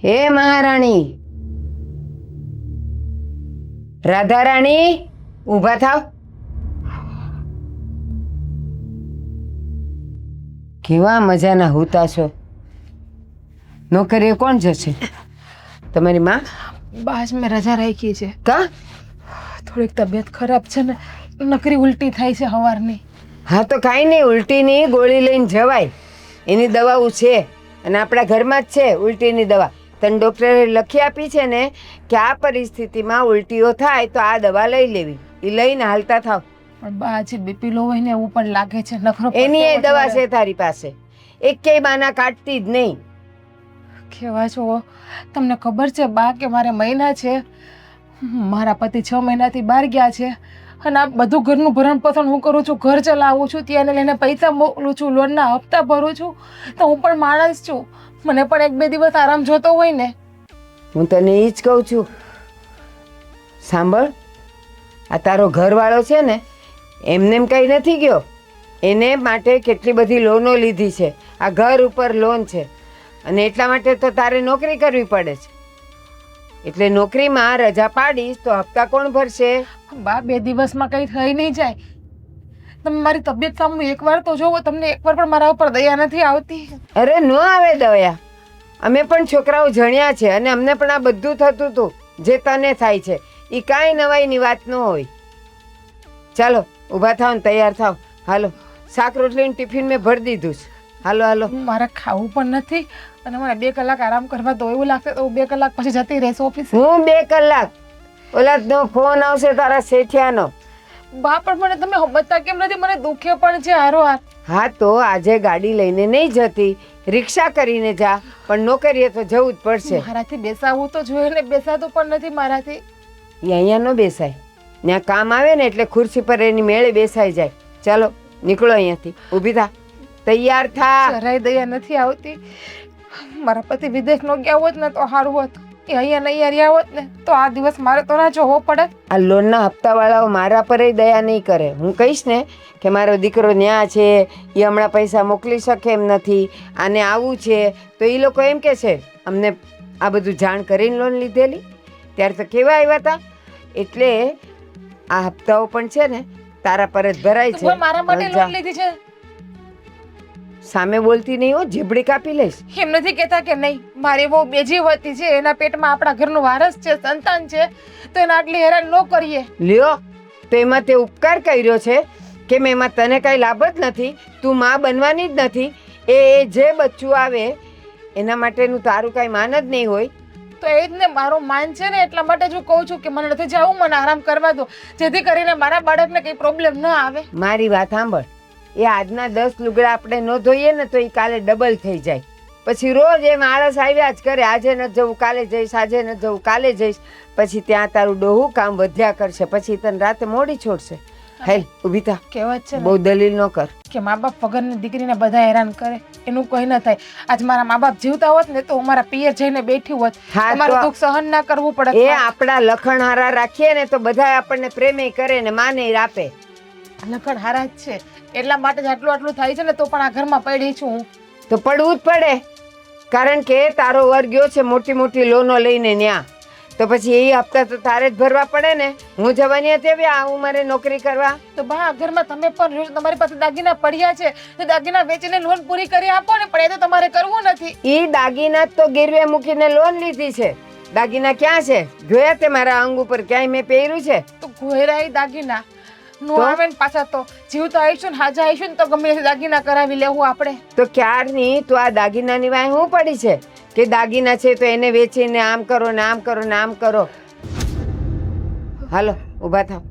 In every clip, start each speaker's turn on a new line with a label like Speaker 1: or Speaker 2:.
Speaker 1: હે મહારાણી, રાધા રાણી, ઊભા થાવ. કેવા મજાના હુતા છો. નોકરીએ કોણ જશે? તમારી માં?
Speaker 2: બાજ મેં રજા રાખી છે.
Speaker 1: કા?
Speaker 2: થોડીક તબિયત ખરાબ છે ને, નકરી ઉલટી થાય છે સવારની.
Speaker 1: હા તો કાંઈ નહીં, ઉલટીની ગોળી લઈને જવાય. એની દવાઓ છે અને આપણા ઘરમાં જ છે ઉલટીની દવા. તને ડૉક્ટરે લખી આપી છે ને કે આ પરિસ્થિતિમાં ઉલટીઓ થાય તો આ દવા લઈ લેવી. એ લઈને હાલતા થાવ.
Speaker 2: પણ બાજી બીપી લો હોય ને એવું પણ લાગે છે. નખરો
Speaker 1: એની એ દવા છે તારી પાસે. એકેય બાના કાઢતી જ નહીં.
Speaker 2: કેવા છો તમને ખબર છે બા કે મારે મહિના છે, મારા પતિ 6 મહિનાથી બહાર ગયા છે અને આ બધું ઘરનું ભરણ પોષણ હું કરું છું, ઘર ચલાવું છું, ત્યાં લઈને પૈસા મોકલું છું, લોનના હપ્તા ભરું છું. તો હું પણ માણસ છું, મને પણ 1-2 દિવસ આરામ જોતો હોય ને.
Speaker 1: હું તને એ જ કહું છું. સાંભળ, આ તારો ઘરવાળો છે ને એમને એમ કંઈ નથી ગયો. એને માટે કેટલી બધી લોનો લીધી છે. આ ઘર ઉપર લોન છે અને એટલા માટે તો તારે નોકરી કરવી પડે છે. એટલે નોકરીમાં રજા પાડીશ તો હપ્તા કોણ ભરશે?
Speaker 2: બા 2 દિવસમાં કંઈ થઈ નહીં જાય. તમે મારી તબિયત સામે એકવાર તો જોવો, તમને એકવાર પણ મારા ઉપર દયા નથી આવતી.
Speaker 1: અરે ન આવે દયા. અમે પણ છોકરાઓ જણ્યા છે અને અમને પણ આ બધું થતું હતું જે તને થાય છે. એ કાંઈ નવાઈની વાત ન હોય. ચાલો ઊભા થાવ ને તૈયાર થાવ. હાલો, શાક રોટલીનું ટિફિન મેં ભરી દીધું છે. હાલો હાલો.
Speaker 2: મારે ખાવું પણ નથી અને મને 2 કલાક આરામ કરવા તો એવું લાગશે તો 2 કલાક પછી જતી રહેશે ઓફિસ.
Speaker 1: હું 2 કલાક? ઓલાનો ફોન આવશે તારા શેઠિયાનો.
Speaker 2: બા પણ મને તમે સમજતા કેમ નથી? મને દુખે પણ છે હારો.
Speaker 1: હા તો આજે ગાડી લઈને નહીં જતી, રિક્ષા કરીને જા, પણ નોકરીએ તો જવું જ પડશે.
Speaker 2: મારાથી બેસાવું તો જોઈએ ને, બેસાતું પણ નથી મારાથી.
Speaker 1: એ અહીંયા ન બેસાય. ત્યાં કામ આવે ને એટલે ખુરશી પર એની મેળે બેસાઈ જાય. ચાલો નીકળો અહીંયાથી. ઊભી થા, તૈયાર થા.
Speaker 2: જરાય દયા નથી આવતી. મારા પતિ વિદેશ નો ગયા હોત ને તો સારું હોત. એ અહીંયા નહીં રહ્યા હોત ને તો આ દિવસ મારે તો ના જોવો પડે.
Speaker 1: આ લોનના હપ્તાવાળાઓ મારા પર દયા નહીં કરે. હું કહીશ ને કે મારો દીકરો ન્યા છે, એ હમણાં પૈસા મોકલી શકે એમ નથી, આને આવું છે, તો એ લોકો એમ કે છે અમને આ બધું જાણ કરીને લોન લીધેલી. ત્યારે તો કેવા આવ્યા હતા. એટલે આ હપ્તાઓ પણ છે ને તારા પર જ ભરાય છે.
Speaker 2: મારા માટે લોન લીધી છે.
Speaker 1: સામે બોલતી નહીં હો, જીબડી કાપી લઈશ.
Speaker 2: એમ નથી કહેતા કે નહીં, મારી બહુ બેજીવતી છે, એના પેટમાં આપણા ઘરનું વારસ છે, સંતાન છે, તો એને આટલી હેરાન ન કરીએ.
Speaker 1: લ્યો, તો એમાં તે ઉપકાર કર્યો છે કે એમાં તને કાંઈ લાભ જ નથી, તું માં બનવાની જ નથી. એ જે બચ્ચું આવે એના માટેનું તારું કાંઈ માન જ નહીં હોય.
Speaker 2: તો એ જ ને, મારું માન છે ને, એટલા માટે જ હું કહું છું કે મને નથી જવું, મને આરામ કરવા દો, જેથી કરીને મારા બાળકને કંઈ પ્રોબ્લેમ ન આવે.
Speaker 1: મારી વાત સાંભળ. એ આજના 10 લુગડા આપણે ન ધોઈએ ને તો એ કાલે ડબલ થઈ જાય. પછી રોજ એમ આળસ આવ્યા જ કરે. આજે ન જવું, કાલે જઈશ, આજે ન જવું, કાલે જઈશ. પછી ત્યાં તારું ડોહું કામ વધ્યા કરશે. પછી તને રાતે મોડી છોડશે. હેલ, ઊભી થા.
Speaker 2: કહેવત છે ને
Speaker 1: બહુ દલીલ ન કર
Speaker 2: કે મા બાપ વગરની દીકરીને બધા હેરાન કરે, એનું કંઈ ન થાય. આજ મારા મા બાપ જીવતા હોત ને તો હું મારા પિયર જઈને બેઠી હોત.
Speaker 1: હા,
Speaker 2: મારું
Speaker 1: તો
Speaker 2: દુઃખ સહન ના કરવું પડે.
Speaker 1: એ આપણા લખણ હારા રાખીએ ને તો બધા આપણને પ્રેમે કરે ને માને આપે.
Speaker 2: લખણ હારા જ છે, એટલા માટે જ આટલું થાય છે ને, તો પણ આ ઘરમાં પડી છું હું.
Speaker 1: તો પડવું જ પડે, કારણ કે તારો વર ગયો છે મોટી મોટી લોનો લઈને ન્યા. તો પછી એ હપ્તા તો તારે જ ભરવા પડે ને. હું જવાની હતી આ ઉંમરે નોકરી કરવા.
Speaker 2: તો બા આ ઘરમાં તમે પણ રહ્યો છો, તમારી પાસે દાગીના પડ્યા છે, તો દાગીના વેચીને લોન પૂરી કરી આપો ને. પણ એ તો તમારે કરવું નથી.
Speaker 1: એ દાગીના તો ગીરવે મૂકીને લોન લીધી છે. દાગીના ક્યાં છે? જોયા તે મારા અંગ ઉપર ક્યાંય મેં પહેર્યું છે?
Speaker 2: તો ઘોયરાય દાગીના નો આવે ને પાછા તો જીવતા આવીશું ને હાજા આવીશું ને તો ગમે તે દાગીના કરાવી લેવું આપણે. તો
Speaker 1: ક્યારની તું આ દાગીનાની વાય હું પડી છે કે દાગીના છે તો એને વેચીને આમ કરો ને આમ કરો ને આમ કરો. હાલો ઊભા થાવ,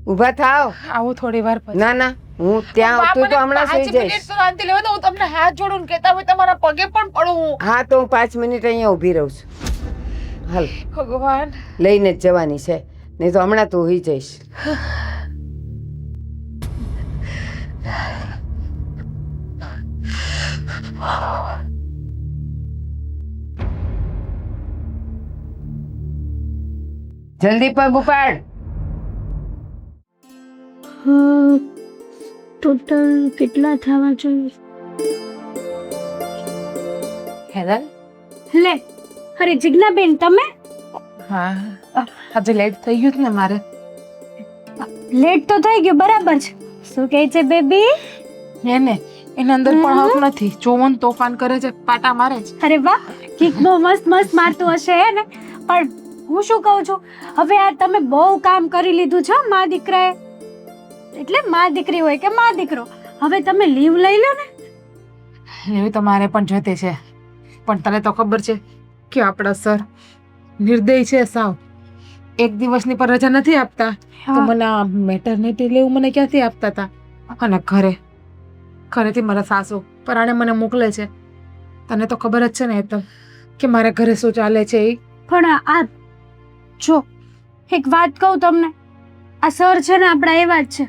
Speaker 1: ઊભા થાવ.
Speaker 2: આવું થોડી વાર પછી.
Speaker 1: ના ના, હું ત્યાં તું તો હમણાં સુઈ જઈશ.
Speaker 2: શાંતિ લેવા તો હું તમને હાથ જોડું કહેતા હોય તમારા પગે પણ પડું.
Speaker 1: હા તો હું 5 મિનિટ અહીંયા ઊભી રહું છું. હાલ,
Speaker 2: ભગવાન
Speaker 1: લઈને જ જવાની છે, નહીં તો હમણાં તું હોઈ જઈશ. જલ્દી પગ ઉપાડ.
Speaker 3: ટોટલ કેટલા થવા જોઈએ?
Speaker 2: હેદલ
Speaker 3: લે અરે જિજ્ઞાબેન તમે
Speaker 2: હા આજે લેટ થઈ ગયું છે ને મારે.
Speaker 3: લેટ તો થઈ ગયું બરાબર છે. શું કહે છે બેબી?
Speaker 2: એને એના અંદર પણ હક નથી. જોવન તોફાન કરે છે, પાટા મારે છે.
Speaker 3: અરે વાહ કિક બહુ મસ્ત મસ્ત મારતું હશે હે ને. પણ હું શું કહું છું, હવે આ તમે બહુ કામ કરી લીધું છે મા દીકરાએ. એટલે મા દીકરી હોય કે મા દીકરો, હવે તમે લીવ લઈ લો ને.
Speaker 2: એવી તો મારે પણ જોતે છે, પણ તને તો ખબર છે કે આપણા સર નિર્દય છે સાવ. એક દિવસની પર રજા નથી આપતા. તો મને આ મેટર્નિટી લીવ મને ક્યાંથી આપતા હતા? અને ઘરેથી મારા સાસુ પરાણે મને મોકલે છે. તને તો ખબર જ છે ને એ તો કે મારા ઘરે શું ચાલે છે એ.
Speaker 3: પણ આ જો એક વાત કહું તમને, આ સર છે ને આપણા એવા જ છે.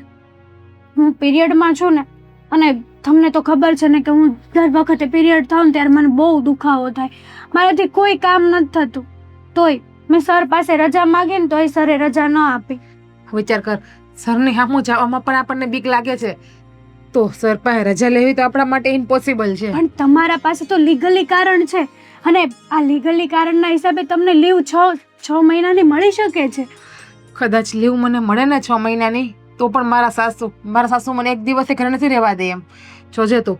Speaker 3: હું પીરિયડમાં છું ને, અને તમને તો ખબર છે ને કે હું દર વખતે પીરિયડ થાઉં ને ત્યારે મને બહુ દુખાવો થાય. મારાથી કોઈ કામ નથી થતું. તોય મેં સર પાસે રજા માંગી ને તોય સરે રજા ન આપી.
Speaker 2: વિચાર કર, સરની સામું જવામાં પણ આપણને બીક લાગે છે, તો સર પાસે રજા લેવી તો આપણા માટે ઇમ્પોસિબલ છે.
Speaker 3: પણ તમારા પાસે તો લીગલી કારણ છે, અને આ લીગલી કારણના હિસાબે તમને લીવ 6 મહિનાની મળી શકે છે.
Speaker 2: કદાચ લીવ મને મળે ને 6 મહિનાની, તો પણ મારા સાસુ મને એક દિવસે ઘરે નથી રહેવા દે. એમ જોજે તું,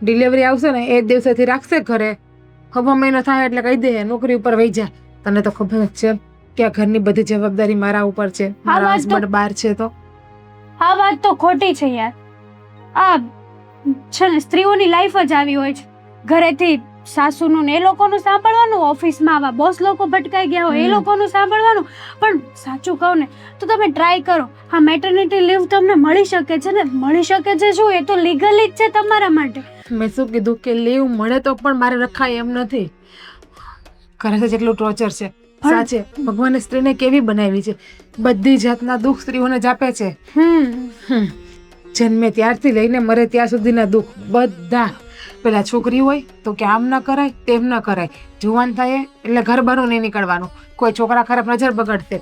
Speaker 2: ડિલિવરી આવશે ને એ દિવસેથી રાખશે ઘરે. હવે મહિનો થાય એટલે કહી દે નોકરી ઉપર વહી જા. તને તો ખબર જ છે કે આ ઘરની બધી જવાબદારી મારા ઉપર છે. મારા હસબન્ડ બહાર છે તો.
Speaker 3: આ વાત તો ખોટી છે યાર. આ છે ને સ્ત્રીઓની લાઈફ જ આવી હોય છે. ઘરેથી સાસુનું ને એ લોકોનું સાંભળવાનું, ઓફિસમાં આવા બોસ લોકો ભટકાઈ ગયા હોય એ લોકોનું સાંભળવાનું. પણ સાચું કહું ને તો તમે ટ્રાય કરો, આ મેટર્નિટી લીવ તમને મળી શકે છે ને. મળી શકે છે શું, એ તો લીગલી જ છે તમારા માટે.
Speaker 2: મેં શું કીધું કે લીવ મળે તો પણ મારે રખાય એમ નથી. ઘરે જેટલું ટોર્ચર છે સાચે ભગવાને સ્ત્રીને કેવી બનાવી છે. બધી જાતના દુઃખ સ્ત્રીઓને જ આપે છે. જન્મે ત્યારથી લઈને મરે ત્યાં સુધીના દુઃખ બધા. પેલા છોકરી હોય તો કે આમ ન કરાય તેમ ન કરાય, જુવાન થાય એટલે ઘર બહાર નહીં નીકળવાનું, કોઈ છોકરા ખરાબ નજર બગડશે,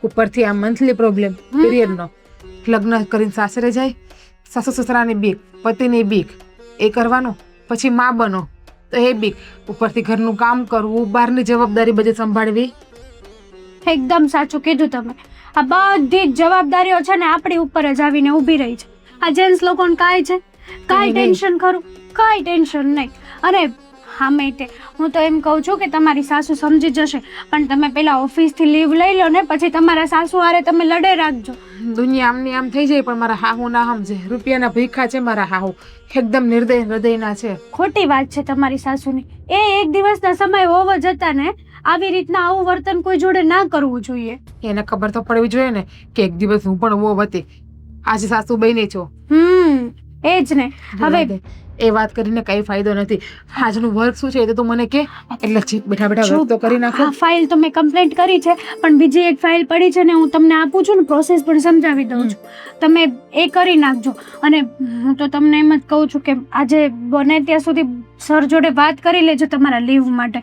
Speaker 2: ઉપરથી આ મંથલી પ્રોબ્લેમ પીરિયડનો. લગ્ન કરીને સાસરે જાય, સાસુ સસરાની બીક, પતિની બીક, એ કરવાનું. પછી મા બનો તો એ બીક, ઉપરથી ઘરનું કામ કરવું, બહારની જવાબદારી બધી સંભાળવી.
Speaker 3: એકદમ સાચું કીધું તમે. આ બધી જ જવાબદારીઓ છે ને આપણી ઉપર જ આવીને ઊભી રહી છે. આ જેન્ટ્સ લોકોને કાંઈ છે, કાંઈ ટેન્શન ખરું, કાંઈ ટેન્શન નહીં. અને હામે તે હું તો એમ કહું છું કે તમારી સાસુ સમજી જશે, પણ તમે પેલા ઓફિસથી લીવ લઈ લો ને, પછી તમારા સાસુ હારે તમે લડે રાખજો.
Speaker 2: દુનિયા આમની આમ થઈ જાય પણ મારા હાહુ ના સમજે. રૂપિયાના ભીખા છે મારા હાહુ, એકદમ નિર્દય હૃદયના છે.
Speaker 3: ખોટી વાત છે તમારી સાસુની. એ એક દિવસના સમય હોવો જતા ને આવી રીતના આવું વર્તન કોઈ જોડે ના કરવું જોઈએ.
Speaker 2: એને ખબર તો પડવી જોઈએ ને કે એક દિવસ હું પણ વહુ હતી, આજે સાસુ બની છો.
Speaker 3: એ જ ને. હવે
Speaker 2: એ વાત કરીને કઈ ફાયદો નથી. આજનું વર્ક શું છે એ તો તું મને કે, એટલે બેઠા બેઠા વર્ક તો કરી નાખો.
Speaker 3: આ ફાઇલ તો મેં કમ્પ્લીટ કરી છે, પણ બીજી એક ફાઇલ પડી છે ને, હું તમને આપું છું ને, પ્રોસેસ પણ સમજાવી દઉં છું. તમે એ કરી નાખજો. અને હું તો તમને એમ જ કહું છું કે આજે બને ત્યાં સુધી સર જોડે વાત કરી લેજો તમારા લીવ માટે.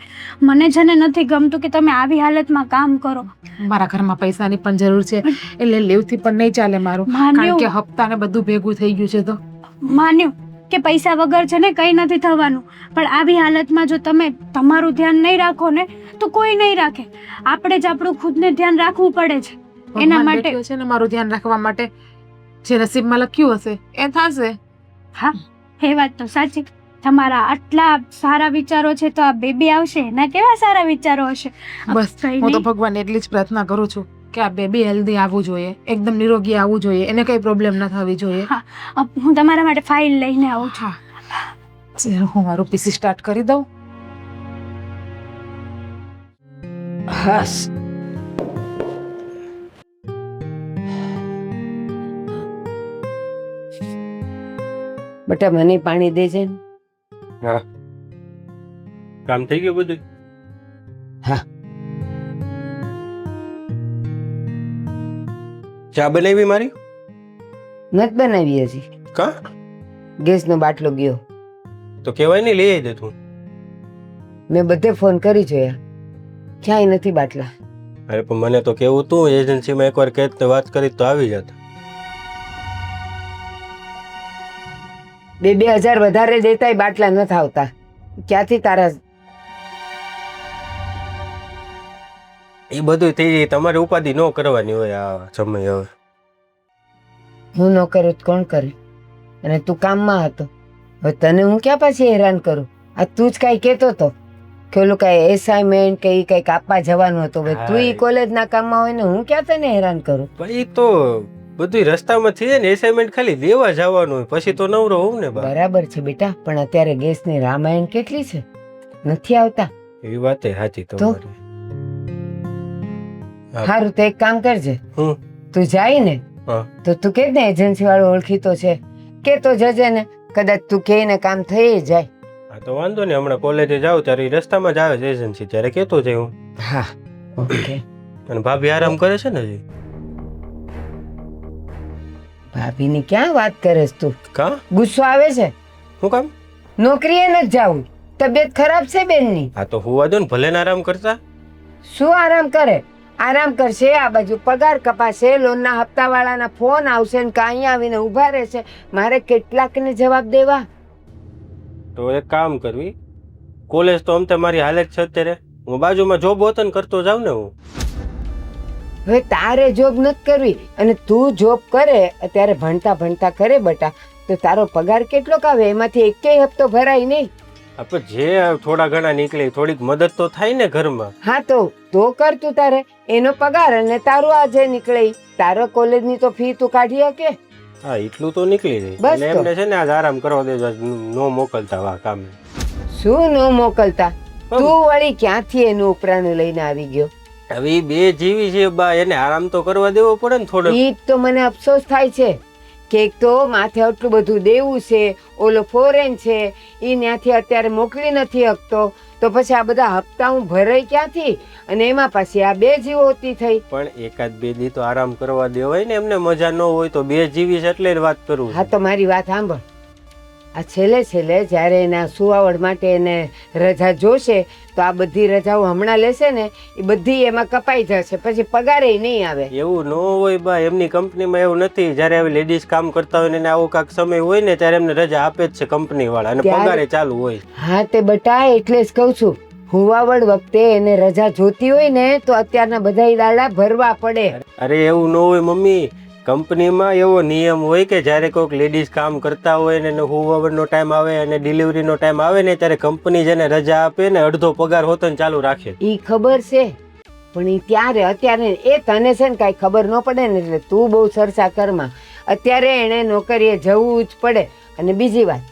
Speaker 3: મને છે ને નથી ગમતું કે તમે આવી હાલતમાં કામ કરો.
Speaker 2: મારા ઘરમાં પૈસાની પણ જરૂર છે, એટલે લીવથી પણ નહીં ચાલે મારું, કારણ કે હપ્તા ને બધું ભેગું થઈ ગયું છે. તો
Speaker 3: માન્યું કે પૈસા વગર છે ને કંઈ નથી થવાનું, પણ આવી હાલતમાં જો તમે તમારું ધ્યાન નહીં રાખો ને તો કોઈ નહીં રાખે. આપણે જ આપણું ખુદને ધ્યાન રાખવું પડે છે. એના માટે
Speaker 2: છે ને મારું ધ્યાન રાખવા માટે. જે નસીબમાં લખ્યું હશે એ થશે.
Speaker 3: હા, એ વાત તો સાચી. તમારા આટલા સારા વિચારો છે તો આ બેબી આવશે એના કેવા સારા વિચારો હશે.
Speaker 2: બસ હું તો ભગવાન એટલી જ પ્રાર્થના કરું છું કે આ બેબી હેલ્ધી આવવું જોઈએ, એકદમ નિરોગી આવવું જોઈએ, એને કઈ પ્રોબ્લેમ ન થવી જોઈએ.
Speaker 3: હા, હું તમારા માટે ફાઇલ લઈને આવું છું.
Speaker 2: હું મારું પીસી સ્ટાર્ટ કરી દઉં.
Speaker 1: હાસ બેટા, મને પાણી દેજે ને.
Speaker 4: હા, કામ થઈ ગયું બધું?
Speaker 1: હા.
Speaker 4: ચા બનાવી મારી?
Speaker 1: નથી બનાવી હજી.
Speaker 4: કા?
Speaker 1: ગેસનો બાટલો ગયો.
Speaker 4: તો કહેવાય નહીં, લઈ આવી દે તું.
Speaker 1: મેં બધે ફોન કરી જોયા, ક્યાંય નથી બાટલા.
Speaker 4: અરે પણ મને તો કેવું તું, એજન્સીમાં એકવાર કહેત ને વાત કરી તો આવી જાત.
Speaker 1: 2,000 વધારે દેતાય બાટલા નથી આવતા. ક્યાંથી તારા
Speaker 4: એ બધું થઈ જાય, તમારે ઉપાધિ ન કરવાની હોય આ સમય હવે.
Speaker 1: હું ન કરું તો કોણ કરે? અને તું કામમાં હતો, હવે તને હું ક્યાં પાછી હેરાન કરું? આ તું જ કાંઈ કહેતો હતો કે ઓલું કાંઈ એસાઇનમેન્ટ કે એ કંઈક આપવા જવાનું હતું. હવે તું એ કોલેજના કામમાં હોય ને હું ક્યાં તને હેરાન કરું?
Speaker 4: ભાઈ તો બધું રસ્તામાં થઈ જાય ને, એસાઇનમેન્ટ ખાલી લેવા જવાનું હોય, પછી તો નવરો હોઉં ને બા.
Speaker 1: બરાબર છે બેટા, પણ અત્યારે ગેસની રામાયણ કેટલી છે, નથી આવતા.
Speaker 4: એ વાત સાચી તમારી. હા.
Speaker 1: સારું તો એક કામ કરજે,
Speaker 4: હું
Speaker 1: તું જાય ને
Speaker 4: હા
Speaker 1: તો તું કે ને એજન્સી વાળો ઓળખીતો છે, કે તો જજે ને, કદાચ તું કે ને કામ થઈ જાય.
Speaker 4: હા તો વાંધો નહીં, હમણાં કોલેજે જાઉં ત્યારે ઈ રસ્તામાં જ આવે છે એજન્સી, ત્યારે કહેતો જાય હું.
Speaker 1: હા ઓકે.
Speaker 4: અને ભાભી આરામ કરે છે ને હજી?
Speaker 1: ભાભીની ક્યાં વાત કરે છે તું?
Speaker 4: કા
Speaker 1: ગુસ્સો આવે છે?
Speaker 4: શું કામ?
Speaker 1: નોકરીએ નથી જાવું, તબિયત ખરાબ છે બેનની.
Speaker 4: હા તો હુવા દો ને, ભલે ને આરામ કરતા.
Speaker 1: શું આરામ કરે? આરામ કરશે, આ બાજુ પગાર કપાશે, લોનના હપ્તાવાળાના ફોન આવશે ને કાંઈ આવીને ઊભા રહેશે. મારે કેટલાકને જવાબ દેવા?
Speaker 4: તો એક કામ કરવી, કોલેજ તો આમ મારી હાલત છે અત્યારે, હું બાજુમાં જોબ વતન કરતો જાઉં ને હું.
Speaker 1: હવે તારે જોબ નથી કરવી, અને તું જોબ કરે અત્યારે ભણતા ભણતા કરે બટા, તો તારો પગાર કેટલોક આવે? એમાંથી એકેય હપ્તો ભરાય નહીં.
Speaker 4: આપણે જે થોડા ઘણા નીકળે થોડીક મદદ તો થાય ને ઘરમાં.
Speaker 1: હા તો કર તું તારે, એનો પગાર અને તારું આ જે નીકળે ઈ. તારો કોલેજની તો ફી તું કાઢી શકે?
Speaker 4: હા એટલું તો નીકળી જાય.
Speaker 1: બસ
Speaker 4: અને
Speaker 1: તો.
Speaker 4: એમને છે ને આજ આરામ કરવા દેજો, આજ નો મોકલતા વા કામે.
Speaker 1: શું ન મોકલતા? તું વળી ક્યાંથી એનું ઉપરાણું લઈને આવી ગયો?
Speaker 4: હવે ઈ બે જીવી છે બા, એને આરામ તો કરવા દેવો પડે ને થોડો.
Speaker 1: ઈ જ તો મને અફસોસ થાય છે કે એક તો માથે આટલું બધું દેવું છે, ઓલો ફોરેન છે, ઈ ત્યાંથી અત્યારે મોકલી નથી શકતો, તો પછી આ બધા હપ્તા હું ભરાઈ ક્યાંથી? અને એમાં પાછી આ બે જીવોતી થઈ.
Speaker 4: પણ એકાદ બે દી તો આરામ કરવા દેવાય ને, એમને મજા ન હોય તો. બે જીવી છે એટલે જ વાત કરું છું.
Speaker 1: હા તો મારી વાત સાંભળ, આ છેલ્લે જ્યારે એના સુવાવડ માટે એને રજા જોશે, તો આ બધી રજાઓ હમણાં લેશે ને એ બધી એમાં કપાઈ જશે, પછી પગારે નહીં આવે.
Speaker 4: એવું ન હોય બા, એમની કંપનીમાં એવું નથી. જ્યારે આવી લેડીઝ કામ કરતા હોય ને આવો કાંક સમય હોય ને ત્યારે એમને રજા આપે જ છે કંપની વાળા, અને પગારે ચાલુ હોય.
Speaker 1: હા તે બટા, એટલે જ કહું છું, હુવાવડ વખતે એને રજા જોતી હોય ને તો અત્યારના બધા દાડા ભરવા પડે.
Speaker 4: અરે એવું ન હોય મમ્મી, કંપનીમાં એવો નિયમ હોય કે જ્યારે કોઈક લેડીઝ કામ કરતા હોય ને હુવાવડનો ટાઈમ આવે અને ડિલિવરીનો ટાઈમ આવે ને ત્યારે કંપની જેને રજા આપે ને અડધો પગાર હોતન ચાલુ રાખે.
Speaker 1: ઈ ખબર છે, પણ ઈ ત્યારે અત્યારે એ તને છે ને કાંઈ ખબર ન પડે ને, એટલે તું બહુ સરસા કરમાં. અત્યારે એણે નોકરીએ જવું જ પડે. અને બીજી વાત,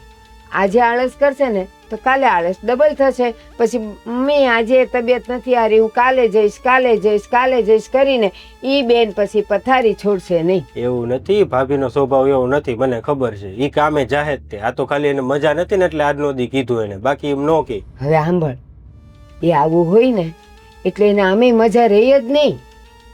Speaker 1: આજે આળસ કરશે ને તો કાલે આળસ ડબલ થશે. પછી મેં આજે તબિયત નથી હારી, હું કાલે જઈશ કરીને ઈ બેન પછી પથારી છોડશે નહીં.
Speaker 4: એવું નથી, ભાભીનો સ્વભાવ એવો નથી, મને ખબર છે. ઈ કામે જાહે જ તે. આ તો ખાલી એને મજા નથી ને એટલે આજનો દી કીધું એને, બાકી એમ નો કે.
Speaker 1: હવે સાંભળ, એ આવું હોય ને એટલે એને આમે મજા રહી જ નહીં.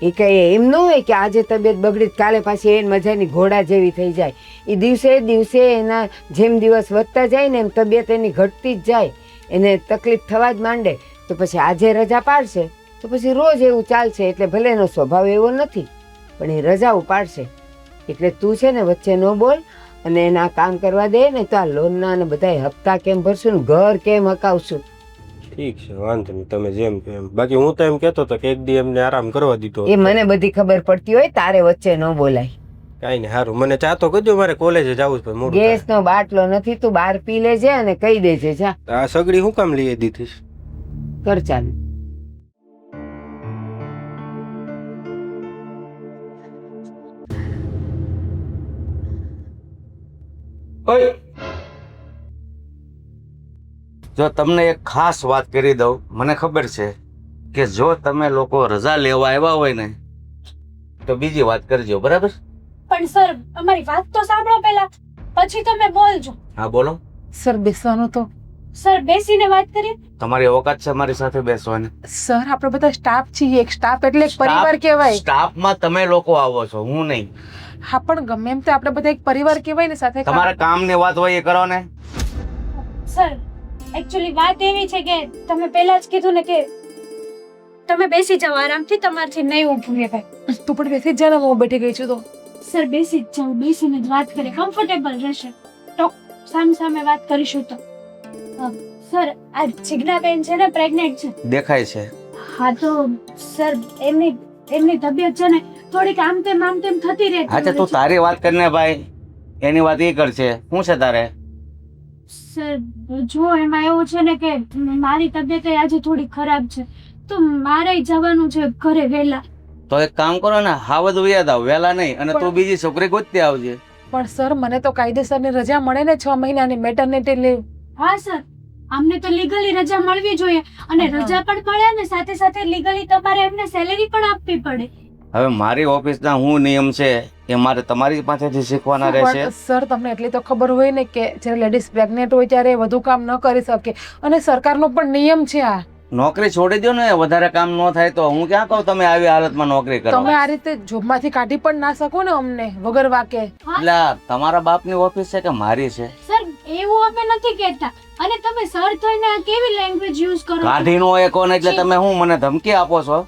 Speaker 1: એ કઈ એમ ન હોય કે આજે તબિયત બગડી કાલે પાછી એને મજાની ઘોડા જેવી થઈ જાય. એ દિવસે એના જેમ દિવસ વધતા જાય ને એમ તબિયત એની ઘટતી જ જાય, એને તકલીફ થવા જ માંડે. તો પછી આજે રજા પાડશે તો પછી રોજ એવું ચાલશે. એટલે ભલે એનો સ્વભાવ એવો નથી, પણ એ રજાઓ પાડશે. એટલે તું છે ને વચ્ચે ન બોલ, અને એના કામ કરવા દે ને તો આ લોનના અને બધા હપ્તા કેમ ભરશું ને ઘર કેમ હકાવશું?
Speaker 4: ઠીક છે, વાંધો નહીં, તમે જેમ કહો એમ. બાકી હું તો એમ કહેતો હતો કે એક દી એમને આરામ કરવા દીધો.
Speaker 1: એ મને બધી ખબર પડતી હોય, તારે વચ્ચે ન બોલાય.
Speaker 4: કાંઈ નહીં, સારું. મને ચા તો કરજો, મારે કોલેજે જવું છે. મોડું થાય.
Speaker 1: ગેસનો બાટલો નથી, તું બહાર પી લેજે અને કહી દેજે. જા
Speaker 4: આ સગડી હું કામ લઈ દીધી?
Speaker 1: કર ચાલુ.
Speaker 5: ઓય, જો તમને એક ખાસ વાત કરી દઉં, મને ખબર છે કે જો તમે લોકો રજા લેવા આવ્યા હોય ને તો બીજી વાત કરજો, બરાબર?
Speaker 3: પણ સર અમારી વાત તો સાંભળો પહેલા, પછી તમે બોલજો.
Speaker 5: હા બોલો.
Speaker 2: સર બેસવાનું તો.
Speaker 3: સર બેસીને વાત કરીએ.
Speaker 5: તમારી ઓકાત છે મારી સાથે બેસવાની?
Speaker 2: સર આપણે બધા સ્ટાફ છીએ, એક સ્ટાફ એટલે એક પરિવાર કહેવાય.
Speaker 5: સ્ટાફમાં તમે લોકો આવો છો, હું નહીં.
Speaker 2: હા પણ ગમે એમ તો આપણે બધા એક પરિવાર કહેવાય ને સાથે.
Speaker 5: તમારા કામની વાત હોય એ કરો ને.
Speaker 3: સર એકચ્યુઅલી વાત એવી છે કે તમે પહેલા જ કીધું ને કે તમે બેસી જાઓ આરામથી, તમારથી નહીં ઊભું રહેવાય.
Speaker 2: તું પણ બેસી જ જા ને, હું બેઠી ગઈ છું તો.
Speaker 3: સર બેસી જ જાઓ, બેસીને જ વાત કરીએ, કમ્ફર્ટેબલ રહેશે. તો સામે વાત કરીશું તો. સર આ જિજ્ઞાબેન છે ને પ્રેગ્નેન્ટ છે.
Speaker 5: દેખાય છે.
Speaker 3: હા તો સર એમની તબિયત છે ને થોડીક આમ તેમ થતી રહેતી
Speaker 5: હા, તું તારી વાત કરીને ભાઈ, એની વાત એ કરશે. શું છે તારે?
Speaker 3: સર જો એમાં એવું છે ને કે મારી તબિયત આજે થોડી ખરાબ છે તો મારે જવાનું છે ઘરે વહેલા.
Speaker 5: તો એક કામ કરો ને, હા બધું યાદ આવ, વહેલા નહીં, અને તું બીજી છોકરી ગોતતી આવજે.
Speaker 2: પણ સર મને તો કાયદેસરની રજા મળે ને 6 મહિનાની મેટર્નિટી લીવ.
Speaker 3: હા સર, અમને તો લીગલી રજા મળવી જોઈએ અને રજા પણ મળે ને સાથે સાથે લીગલી તમારે એમને સેલેરી પણ આપવી પડે.
Speaker 5: હવે મારી ઓફિસના શું નિયમ છે એ મારે તમારી પાસેથી શીખવાના રહેશે.
Speaker 2: પણ સર તમને એટલી તો ખબર હોય ને કે જ્યારે લેડીઝ પ્રેગ્નેન્ટ હોય ત્યારે એ વધુ કામ ન કરી શકે અને સરકારનો પણ નિયમ છે આ.
Speaker 5: નોકરી છોડી દો ને, વધારે કામ ન થાય તો. હું ક્યાં કહું તમે આવી હાલતમાં નોકરી કરો.
Speaker 2: તમે આ રીતે જોબમાંથી કાઢી પણ ના શકો ને અમને વગર વાકે.
Speaker 5: એટલે આ તમારા બાપની ઓફિસ છે કે મારી છે?
Speaker 3: સર એવું અમે નથી કહેતા. અને તમે સર થઈને આ કેવી લેંગ્વેજ યુઝ કરો છો?
Speaker 5: કાઢી નો એકો ને એટલે તમે હું મને ધમકી આપો છો?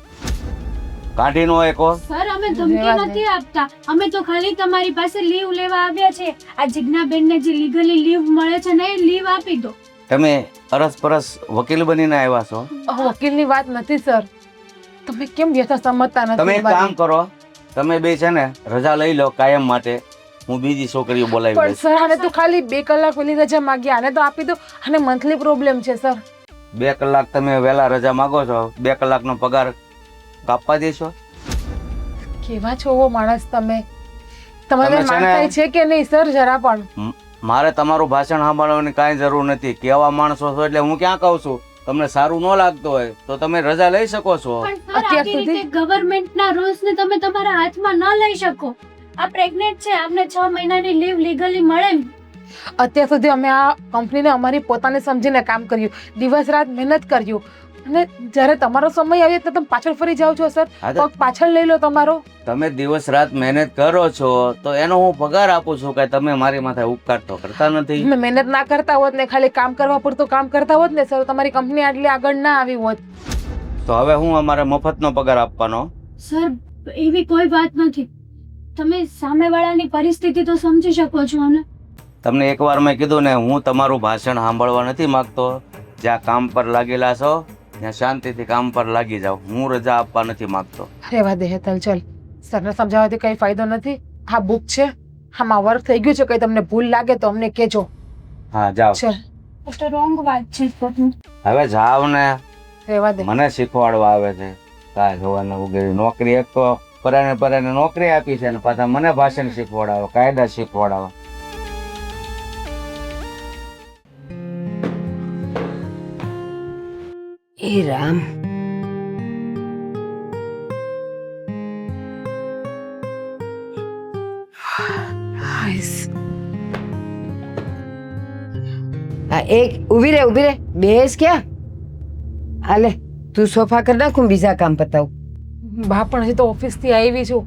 Speaker 5: કાઢી નો એકો?
Speaker 3: સર અમે ધમકી નથી આપતા, અમે તો ખાલી તમારી પાસે લીવ લેવા આવ્યા છે. આ જિજ્ઞાબેનને જે લીગલી લીવ મળે છે ને એ લીવ આપી દો.
Speaker 5: તમે અરસપરસ વકીલ બનીને આવ્યા છો?
Speaker 2: વકીલની વાત નથી સર, તમે કેમ વ્યથા સમજતા
Speaker 5: તમે
Speaker 2: નથી.
Speaker 5: એક કામ કરો, તમે બે છે ને રજા લઈ લો કાયમ માટે. હું બીજી છોકરીઓ બોલાવી
Speaker 2: પણ
Speaker 5: લઈશ.
Speaker 2: સર આને તો ખાલી 2 કલાક વહેલી રજા માંગી, આને તો આપી દો. આને મંથલી પ્રોબ્લેમ છે સર.
Speaker 5: 2 કલાક તમે વહેલા રજા માંગો છો, 2 કલાકનો પગાર કાપવા દેશો?
Speaker 2: કેવા છો એવો માણસ તમે? તમારે
Speaker 5: તમે છે ને-
Speaker 2: માનતા છે કે નહીં સર જરા પણ?
Speaker 5: મારે તમારું ભાષણ સાંભળવાની કાંઈ જરૂર નથી. કેવા માણસો છો એટલે હું ક્યાં કહું છું. તમને સારું ન લાગતું હોય તો તમે રજા લઈ શકો છો.
Speaker 3: પણ સર
Speaker 2: અત્યાર
Speaker 3: આવી
Speaker 2: સુધી-
Speaker 3: રીતે ગવર્નમેન્ટના રૂલ્સ ને તમે તમારા હાથમાં ન લઈ શકો. આ પ્રેગ્નેન્ટ છે, અમને 6 મહિનાની લીવ લીગલી મળે.
Speaker 2: અત્યાર સુધી અમે આ કંપનીને અમારી પોતાને સમજીને કામ કર્યું, દિવસ રાત મહેનત કર્યું, અને જ્યારે તમારો સમય આવે તો તમે પાછળ ફરી જાઓ છો સર.
Speaker 5: હા તો-
Speaker 2: પગ પાછળ લઈ લો તમારો.
Speaker 5: તમે દિવસ રાત મહેનત કરો છો તો એનો હું પગાર આપું છું કે તમે મારી માથે ઉપકાર તો કરતા નથી.
Speaker 2: તમે મહેનત ના કરતા હોત ને ખાલી કામ કરવા પૂરતું કામ કરતા હોત ને સર, તમારી કંપની આટલી આગળ ના આવી હોત.
Speaker 5: તો હવે હું અમારે મફતનો પગાર આપવાનો?
Speaker 3: સર એવી કોઈ વાત નથી. તમે સામેવાળાની પરિસ્થિતિ તો સમજી શકો છો ને.
Speaker 5: તમને એકવાર મેં કીધું ને, હું તમારું ભાષણ સાંભળવા નથી માંગતો. જ્યાં કામ પર લાગેલા છો ત્યાં શાંતિથી કામ પર લાગી જાઓ. હું રજા આપવા નથી માંગતો.
Speaker 2: રેવા દે હેતલ, ચલ. સરને સમજાવવાથી કઈ ફાયદો નથી. આ બુક છે, આમાં વર્ક થઈ ગયું છે, કઈ તમને ભૂલ લાગે તો અમને કહેજો.
Speaker 5: હા જાઓ.
Speaker 2: ચલ
Speaker 3: એ તો રોંગ વાત છે.
Speaker 5: હવે જાઓ ને.
Speaker 2: રેવા દે.
Speaker 5: મને શીખવાડવા આવે છે કાંઈ જોવાનું વગેરે. નોકરી એક તો પરાને નોકરી આપી છે ને પાછા મને ભાષણ શીખવાડાવો, કાયદા શીખવાડાવો.
Speaker 1: એ રામ, આ એક ઊભી રે બેસ ક્યાં? હાલે તું સોફા કર નાખ, હું બીજા કામ પતાવું.
Speaker 2: બા પણ હજી તો ઓફિસ થી આવી છું.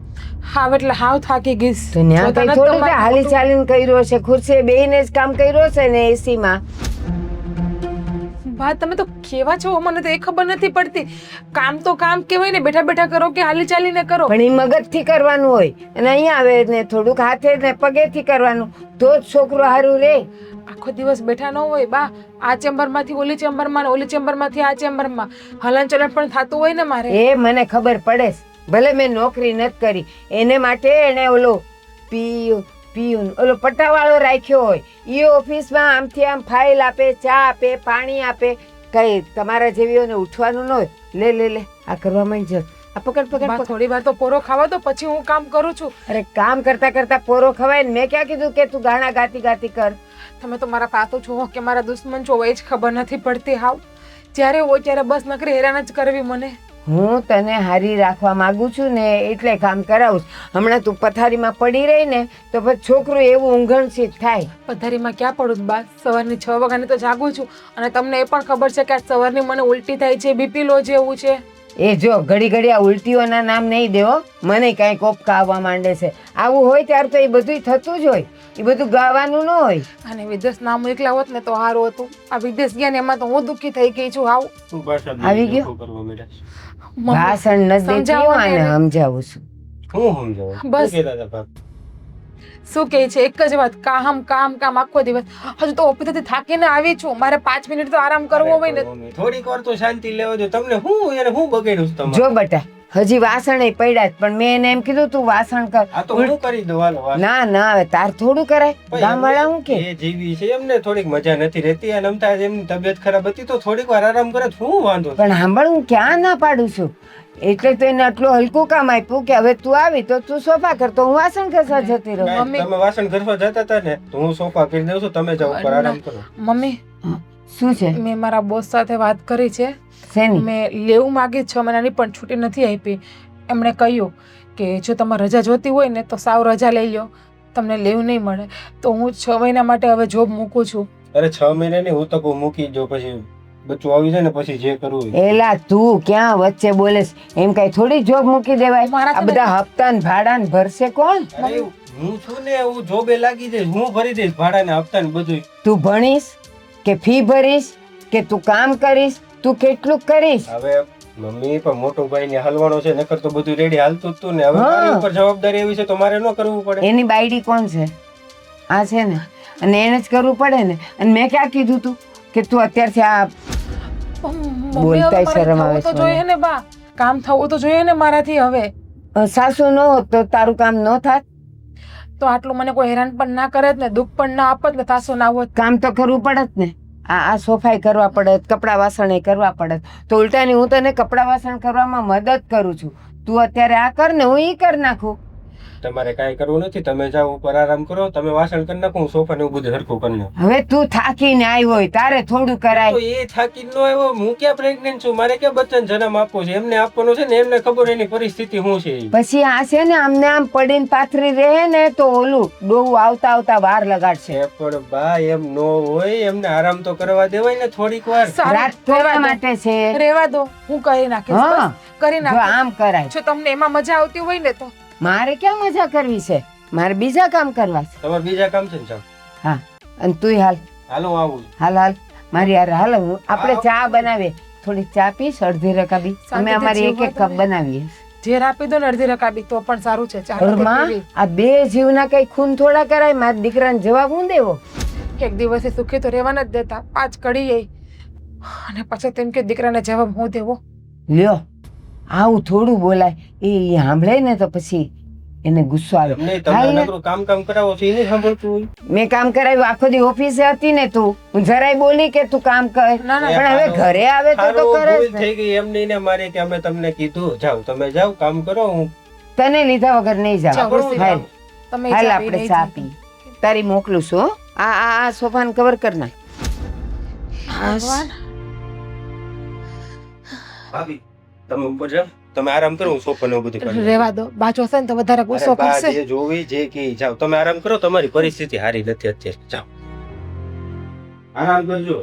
Speaker 2: હાવ એટલે હાવ થાકી ગઈશ.
Speaker 1: તો ન્યા કઈ
Speaker 2: પોતાના
Speaker 1: થોડું
Speaker 2: તમારા
Speaker 1: હાલી ચાલીને કર્યો છે, ખુરશીએ બેહીને જ કામ કર્યો છે ને એસી માં.
Speaker 2: બા તમે તો કેવા છો મને તો એ ખબર નથી પડતી. કામ તો કામ કહેવાય ને, બેઠા બેઠા કરો કે હાલી ચાલીને કરો.
Speaker 1: પણ એ મગજથી કરવાનું હોય અને અહીંયા આવે ને થોડુંક હાથે ને પગેથી કરવાનું, તો જ છોકરો હારું રે.
Speaker 2: આખો દિવસ બેઠા ન હોય બા. આ ચેમ્બરમાંથી ઓલી ચેમ્બરમાં, ઓલી ચેમ્બરમાંથી આ ચેમ્બરમાં હલન ચલન પણ થતું હોય ને મારે.
Speaker 1: એ મને ખબર પડે છે. ભલે મેં નોકરી નથી કરી, એને માટે એને ઓલો પીયુન ઓલો પટ્ટાવાળો રાખ્યો હોય. એ ઓફિસમાં આમથી આમ ફાઇલ આપે, ચા આપે, પાણી આપે. કઈ તમારા જેવીઓને ઉઠવાનું ન હોય. લે આ કરવા માંડ. આ પકડ
Speaker 2: બા
Speaker 1: પકડ પકડ.
Speaker 2: થોડી વાર તો પોરો ખાવા દો, પછી હું કામ કરું છું.
Speaker 1: અરે કામ કરતા કરતા પોરો ખવાય ને. મેં ક્યાં કીધું કે તું ગાણા ગાતી ગાતી કર.
Speaker 2: તમે તો મારા પાતો છો કે મારા દુશ્મન છો એ જ ખબર નથી પડતી. હાવ જ્યારે હોય ત્યારે બસ નકરી હેરાન જ કરવી મને.
Speaker 1: હું તને હારી રાખવા માંગુ છું ને એટલે કામ કરાવું છું. હમણાં તું પથારીમાં પડી રહી ને તો પછી છોકરું એવું ઊંઘણસીત થાય.
Speaker 2: પથારીમાં ક્યાં પડું બા? સવારની 6 વાગ્યાની તો જાગું છું. અને તમને એ પણ ખબર છે કે આજ સવારની મને ઉલટી થાય છે, બીપી લો જેવું છે.
Speaker 1: એ જો ઘડી આ ઉલટીઓના નામ નહીં દેવો. મને કાંઈ કોપકા આવવા માંડે છે. આવું હોય ત્યારે તો એ બધું થતું જ હોય. એ બધું ગાવાનું ન હોય.
Speaker 2: અને વિદેશ ના મોકલા હોત ને તો સારું હતું. આ વિદેશ ગયા ને એમાં તો હું દુઃખી થઈ ગઈ છું. હાવ
Speaker 1: આવી ગયો? ભાષણ નથી દેતી, હું આને સમજાવું છું.
Speaker 4: હું સમજાવું?
Speaker 2: બસ.
Speaker 4: શું કહેતા હતા બાપ?
Speaker 2: શું કહે છે એક જ વાત, કામ કામ કામ આખો દિવસ. હજુ તો ઓફિસથી થાકીને આવી છું, મારે 5 મિનિટ તો આરામ કરવો હોય ને.
Speaker 4: મમ્મી થોડીક વાર તો શાંતિ લેવા દો. તમને હું એને હું બગાડ્યું છે તમારે?
Speaker 1: જો બેટા હજી વાસણ પડ્યા જ, પણ મેં એને એમ કીધું તું વાસણ કર.
Speaker 4: આ તો હું કરી દઉં હાલો વાત.
Speaker 1: ના ના હવે તાર થોડું કરાય, ગામવાળા હું કે
Speaker 4: એ જીવી છે એમને થોડીક મજા નથી રહેતી અને અમતા એમની તબિયત ખરાબ હતી તો થોડીક વાર આરામ કરે તો શું વાંધો?
Speaker 1: પણ સાંભળ હું ક્યાં ના પાડું છું, એટલે તો એને આટલું હલકું કામ આપ્યું કે હવે તું આવી તો તું સોફા કર, તો હું વાસણ ઘસવા જતી રહું.
Speaker 4: કાંઈ,
Speaker 2: મમ્મી.
Speaker 4: તમે વાસણ ઘસવા જતા હતા ને તો હું સોફા કરી દઉં છું, તમે જાઓ ઉપર આરામ કરો.
Speaker 2: મમ્મી,
Speaker 1: શું છે
Speaker 2: મેં મારા બોસ સાથે વાત કરી છે.
Speaker 1: શેની?
Speaker 2: મેં લેવું માંગી 6 મહિનાની પણ છૂટી નથી આપી. એમણે કહ્યું કે જો તમારે રજા જોતી હોય ને તો સાવ રજા લઈ લો, તમને લેવું નહીં મળે. તો હું 6 મહિના માટે હવે જોબ મૂકું છું.
Speaker 4: અરે 6 મહિના નહીં, હું તો કહું મૂકી જો, પછી બચ્ચું આવી જાય ને પછી જે કરવું હોય.
Speaker 1: એલા તું ક્યાં વચ્ચે બોલેસ? એમ કઈ થોડી જોબ મૂકી દેવાય?
Speaker 2: મારા
Speaker 1: આ બધા હપ્તા ને ભાડા ને ભરશે કોણ?
Speaker 4: અરે હું છું ને, હું જોબે લાગી જઈશ, હું ભરી દઈશ ભાડા ને હપ્તા ને બધું.
Speaker 1: તું ભણીશ કે ફી ભરીશ કે તું કામ કરીશ? તું કેટલું કરીશ?
Speaker 4: હવે મમ્મી પણ મોટો ભાઈ ને હલવાનો છે, નકર તો બધું રેડી હાલતું જ તું ને. હવે મારી ઉપર જવાબદારી એવી છે તો મારે ન કરવું પડે.
Speaker 1: એની બાયડી કોણ છે? આ છે ને, અને એને જ કરવું પડે ને. અને મેં ક્યાં કીધું તું કે તું અત્યારથી આ
Speaker 2: મમ્મી,
Speaker 1: બોલતાય
Speaker 2: હવે
Speaker 1: શરમ
Speaker 2: મારે
Speaker 1: આવે
Speaker 2: થવું તો
Speaker 1: છે
Speaker 2: જોઈએ ને બા, કામ થવું તો જોઈએ ને મારાથી. હવે
Speaker 1: સાસુ ન હોત તો તારું કામ ન થાત?
Speaker 2: તો આટલું મને કોઈ હેરાન પણ ના કરે ને, દુઃખ પણ ના આપત ને, સાસુ ના હોત.
Speaker 1: કામ તો કરવું પડે જ ને. આ સોફાઈ કરવા પડે, કપડા વાસણ કરવા પડે, તો ઉલટાની હું તને કપડા વાસણ કરવામાં મદદ કરું છું. તું અત્યારે આ કર ને હું ઈ કરી નાખું.
Speaker 4: તમારે કાંઈ કરવું નથી, તમે જાઓ ઉપર આરામ કરો, તમે વાસણ કરી નાખો, હું સોફા ને એવું બધું હરખું કરી નાખું.
Speaker 1: હવે તું થાકીને આવ્યો હોય તારે થોડું કરાય.
Speaker 4: તો એ થાકી ન આવ્યો, હું ક્યાં પ્રેગ્નેન્ટ છું, મારે ક્યાં બચ્ચાને જન્મ આપવો છે? એમને આપવાનો છે ને, એમને ખબર એની પરિસ્થિતિ શું છે.
Speaker 1: પછી આ છે ને આમને આમ પડીને પાથરી રહે ને તો ઓલું ડોવું આવતા આવતા વાર લગાડશે.
Speaker 4: એ પણ બા એમ ન હોય, એમને આરામ તો કરવા દેવાય ને થોડીક વાર.
Speaker 2: સારું,
Speaker 1: રાત થોડા માટે છે.
Speaker 2: રેવા દો, હું કરી નાખીશ.
Speaker 1: હા.
Speaker 2: બસ, કરી
Speaker 1: જો
Speaker 2: નાખીશ.
Speaker 1: આમ કરાય.
Speaker 2: જો તમને એમાં મજા આવતી હોય ને તો
Speaker 1: મારે ક્યાં મજા કરવી છે? મારે બીજા કામ કરવા છે.
Speaker 4: તમારે બીજા કામ છે ને, જાઓ.
Speaker 1: હા અને તું હાલ
Speaker 4: હાલો હું આવું છું.
Speaker 1: હાલ હાલ મારી યાર હાલ. આપણે ચા બનાવીએ, થોડી ચા પીશ અડધી રકાબી. અમે
Speaker 2: શાંતિથી
Speaker 1: અમારી એક એક
Speaker 2: જીવવા
Speaker 1: કપ બનાવીએ.
Speaker 2: ઝેર આપી દો ને અડધી રકાબી તો પણ સારું છે. ચાલો તો
Speaker 1: ઘરમાં
Speaker 2: પીવી.
Speaker 1: આ બે જીવના કઈ ખૂન થોડા કરાય? મારા દીકરાને જવાબ હું દેવો?
Speaker 2: એક દિવસે સુખી તો રહેવા જ દેતા, 5 કડી અને પછી તેમ કે દીકરાને જવાબ હું દેવો?
Speaker 1: લ્યો આવું થોડું બોલાય. એ સાંભળે ને તો પછી એને ગુસ્સો આવે.
Speaker 4: એમને
Speaker 1: હાલ
Speaker 4: તમે
Speaker 1: ને.
Speaker 4: નકરું કામ કરાવો છો, એ નહીં સાંભળતું હોય.
Speaker 1: મેં કામ કરાવ્યું, આખો દી ઓફિસે હતી ને તું, હું જરાય બોલી કે તું કામ કર?
Speaker 2: ના ના
Speaker 1: પણ હવે ઘરે આવે તો
Speaker 4: હારું,
Speaker 1: કરે
Speaker 4: ભૂલ
Speaker 1: જ ને.
Speaker 4: થઈ ગઈ એમ નહીં ને મારી કે અમે તમને કીધું જાઓ, તમે જાઓ કામ કરો. હું
Speaker 1: તને લીધા વગર નહીં જાવ.
Speaker 2: જાઓ,
Speaker 4: પણ
Speaker 1: હાલ
Speaker 2: તમે
Speaker 1: હાલ
Speaker 2: ચા
Speaker 1: આપણે
Speaker 2: પીને
Speaker 1: ચા
Speaker 2: જ
Speaker 1: પી. તારી મોકલું છું હો. આ સોફાને કવર કર નાખ.
Speaker 2: ભગવાન.
Speaker 4: ભાભી તમે ઉપર જાઓ, તમે આરામ કરો, હું સોફા ને એવું બધું કરી લઉં.
Speaker 2: રેવા દો, બાજુ હશે ને તો વધારે ગુસ્સો
Speaker 4: અરે બા,
Speaker 2: કરશે.
Speaker 4: જે જોવી જે કે જાઓ, તમે આરામ કરો, તમારી પરિસ્થિતિ સારી નથી અત્યારે. જાઓ આરામ કરજો.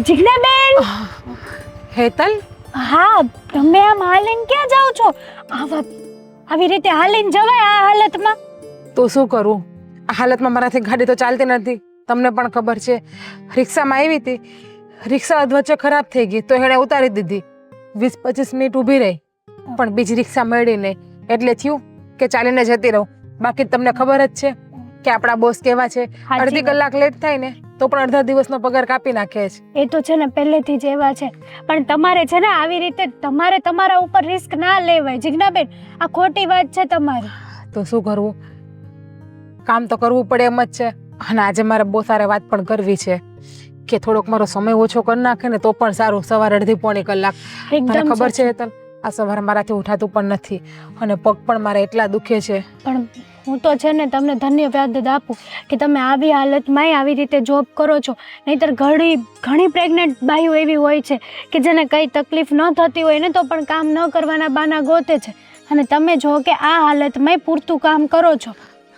Speaker 3: જીજ્ઞાબેન,
Speaker 2: હેતલ,
Speaker 3: હા તમે આમ હાલીને ક્યાં જાઓ છો? આવી રીતે હાલીને જવાય આ હાલતમાં?
Speaker 2: તો શું કરું? આ હાલતમાં મારાથી ગાડી તો ચાલતી નથી, તમને પણ ખબર છે. રિક્ષામાં આવી હતી, રિક્ષા વચ્ચે ખરાબ થઈ ગઈ તો એણે ઉતારી દીધી. 20-25 મિનિટ ઊભી રહી પણ બીજી રિક્ષા મળી નહીં, એટલે થયું કે ચાલીને જતી રહું. બાકી તમને ખબર જ છે કે આપણા બોસ કેવા છે, અડધી કલાક લેટ થાય ને તો પણ અડધા દિવસનો પગાર કાપી નાખે છે.
Speaker 3: એ તો છે ને પહેલેથી જ એવા છે, પણ તમારે છે ને આવી રીતે તમારે તમારા ઉપર રિસ્ક ના લેવાય જીજ્ઞાબેન. આ ખોટી વાત છે તમારી.
Speaker 2: તો શું કરવું? કામ તો કરવું પડે એમ જ છે. અને આજે મારે બહુ સારી વાત પણ કરવી છે કે થોડોક મારો સમય ઓછો કરી નાખે ને તો પણ સારું. સવારે અડધી-પોણી કલાક. મને
Speaker 3: એકદમ
Speaker 2: ખબર છે હેતલ, આ સવારે મારાથી ઉઠાતું પણ નથી અને પગ પણ મારે એટલા દુખે છે.
Speaker 3: પણ હું તો છે ને તમને ધન્યવાદ જ આપું કે તમે આવી હાલતમાંય આવી રીતે જોબ કરો છો. નહીંતર ઘણી પ્રેગ્નેન્ટ બાઈઓ એવી હોય છે કે જેને કંઈ તકલીફ ન થતી હોય ને તો પણ કામ ન કરવાના બાના ગોતે છે. અને તમે જો કે આ હાલતમાંય પૂરતું કામ કરો છો.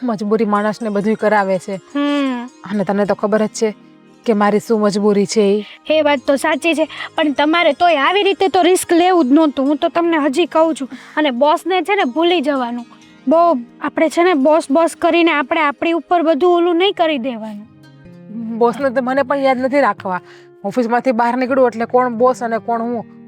Speaker 2: મજબૂરી માણસને બધું કરાવે છે. અને તને તો ખબર જ છે કે મારી શું મજબૂરી છે.
Speaker 3: એ વાત તો સાચી છે, પણ તમારે તોય આવી રીતે તો રિસ્ક લેવું જ નહોતું. હું તો તમને હજી કહું છું. અને બોસને છે ને ભૂલી જવાનું. બહુ આપણે છે ને બોસ બોસ કરીને આપણે આપણી ઉપર બધું ઓલું નહીં કરી દેવાનું.
Speaker 2: બોસને તો મને પણ યાદ નથી રાખવા. ઓફિસમાંથી બહાર નીકળું એટલે કોણ બોસ અને કોણ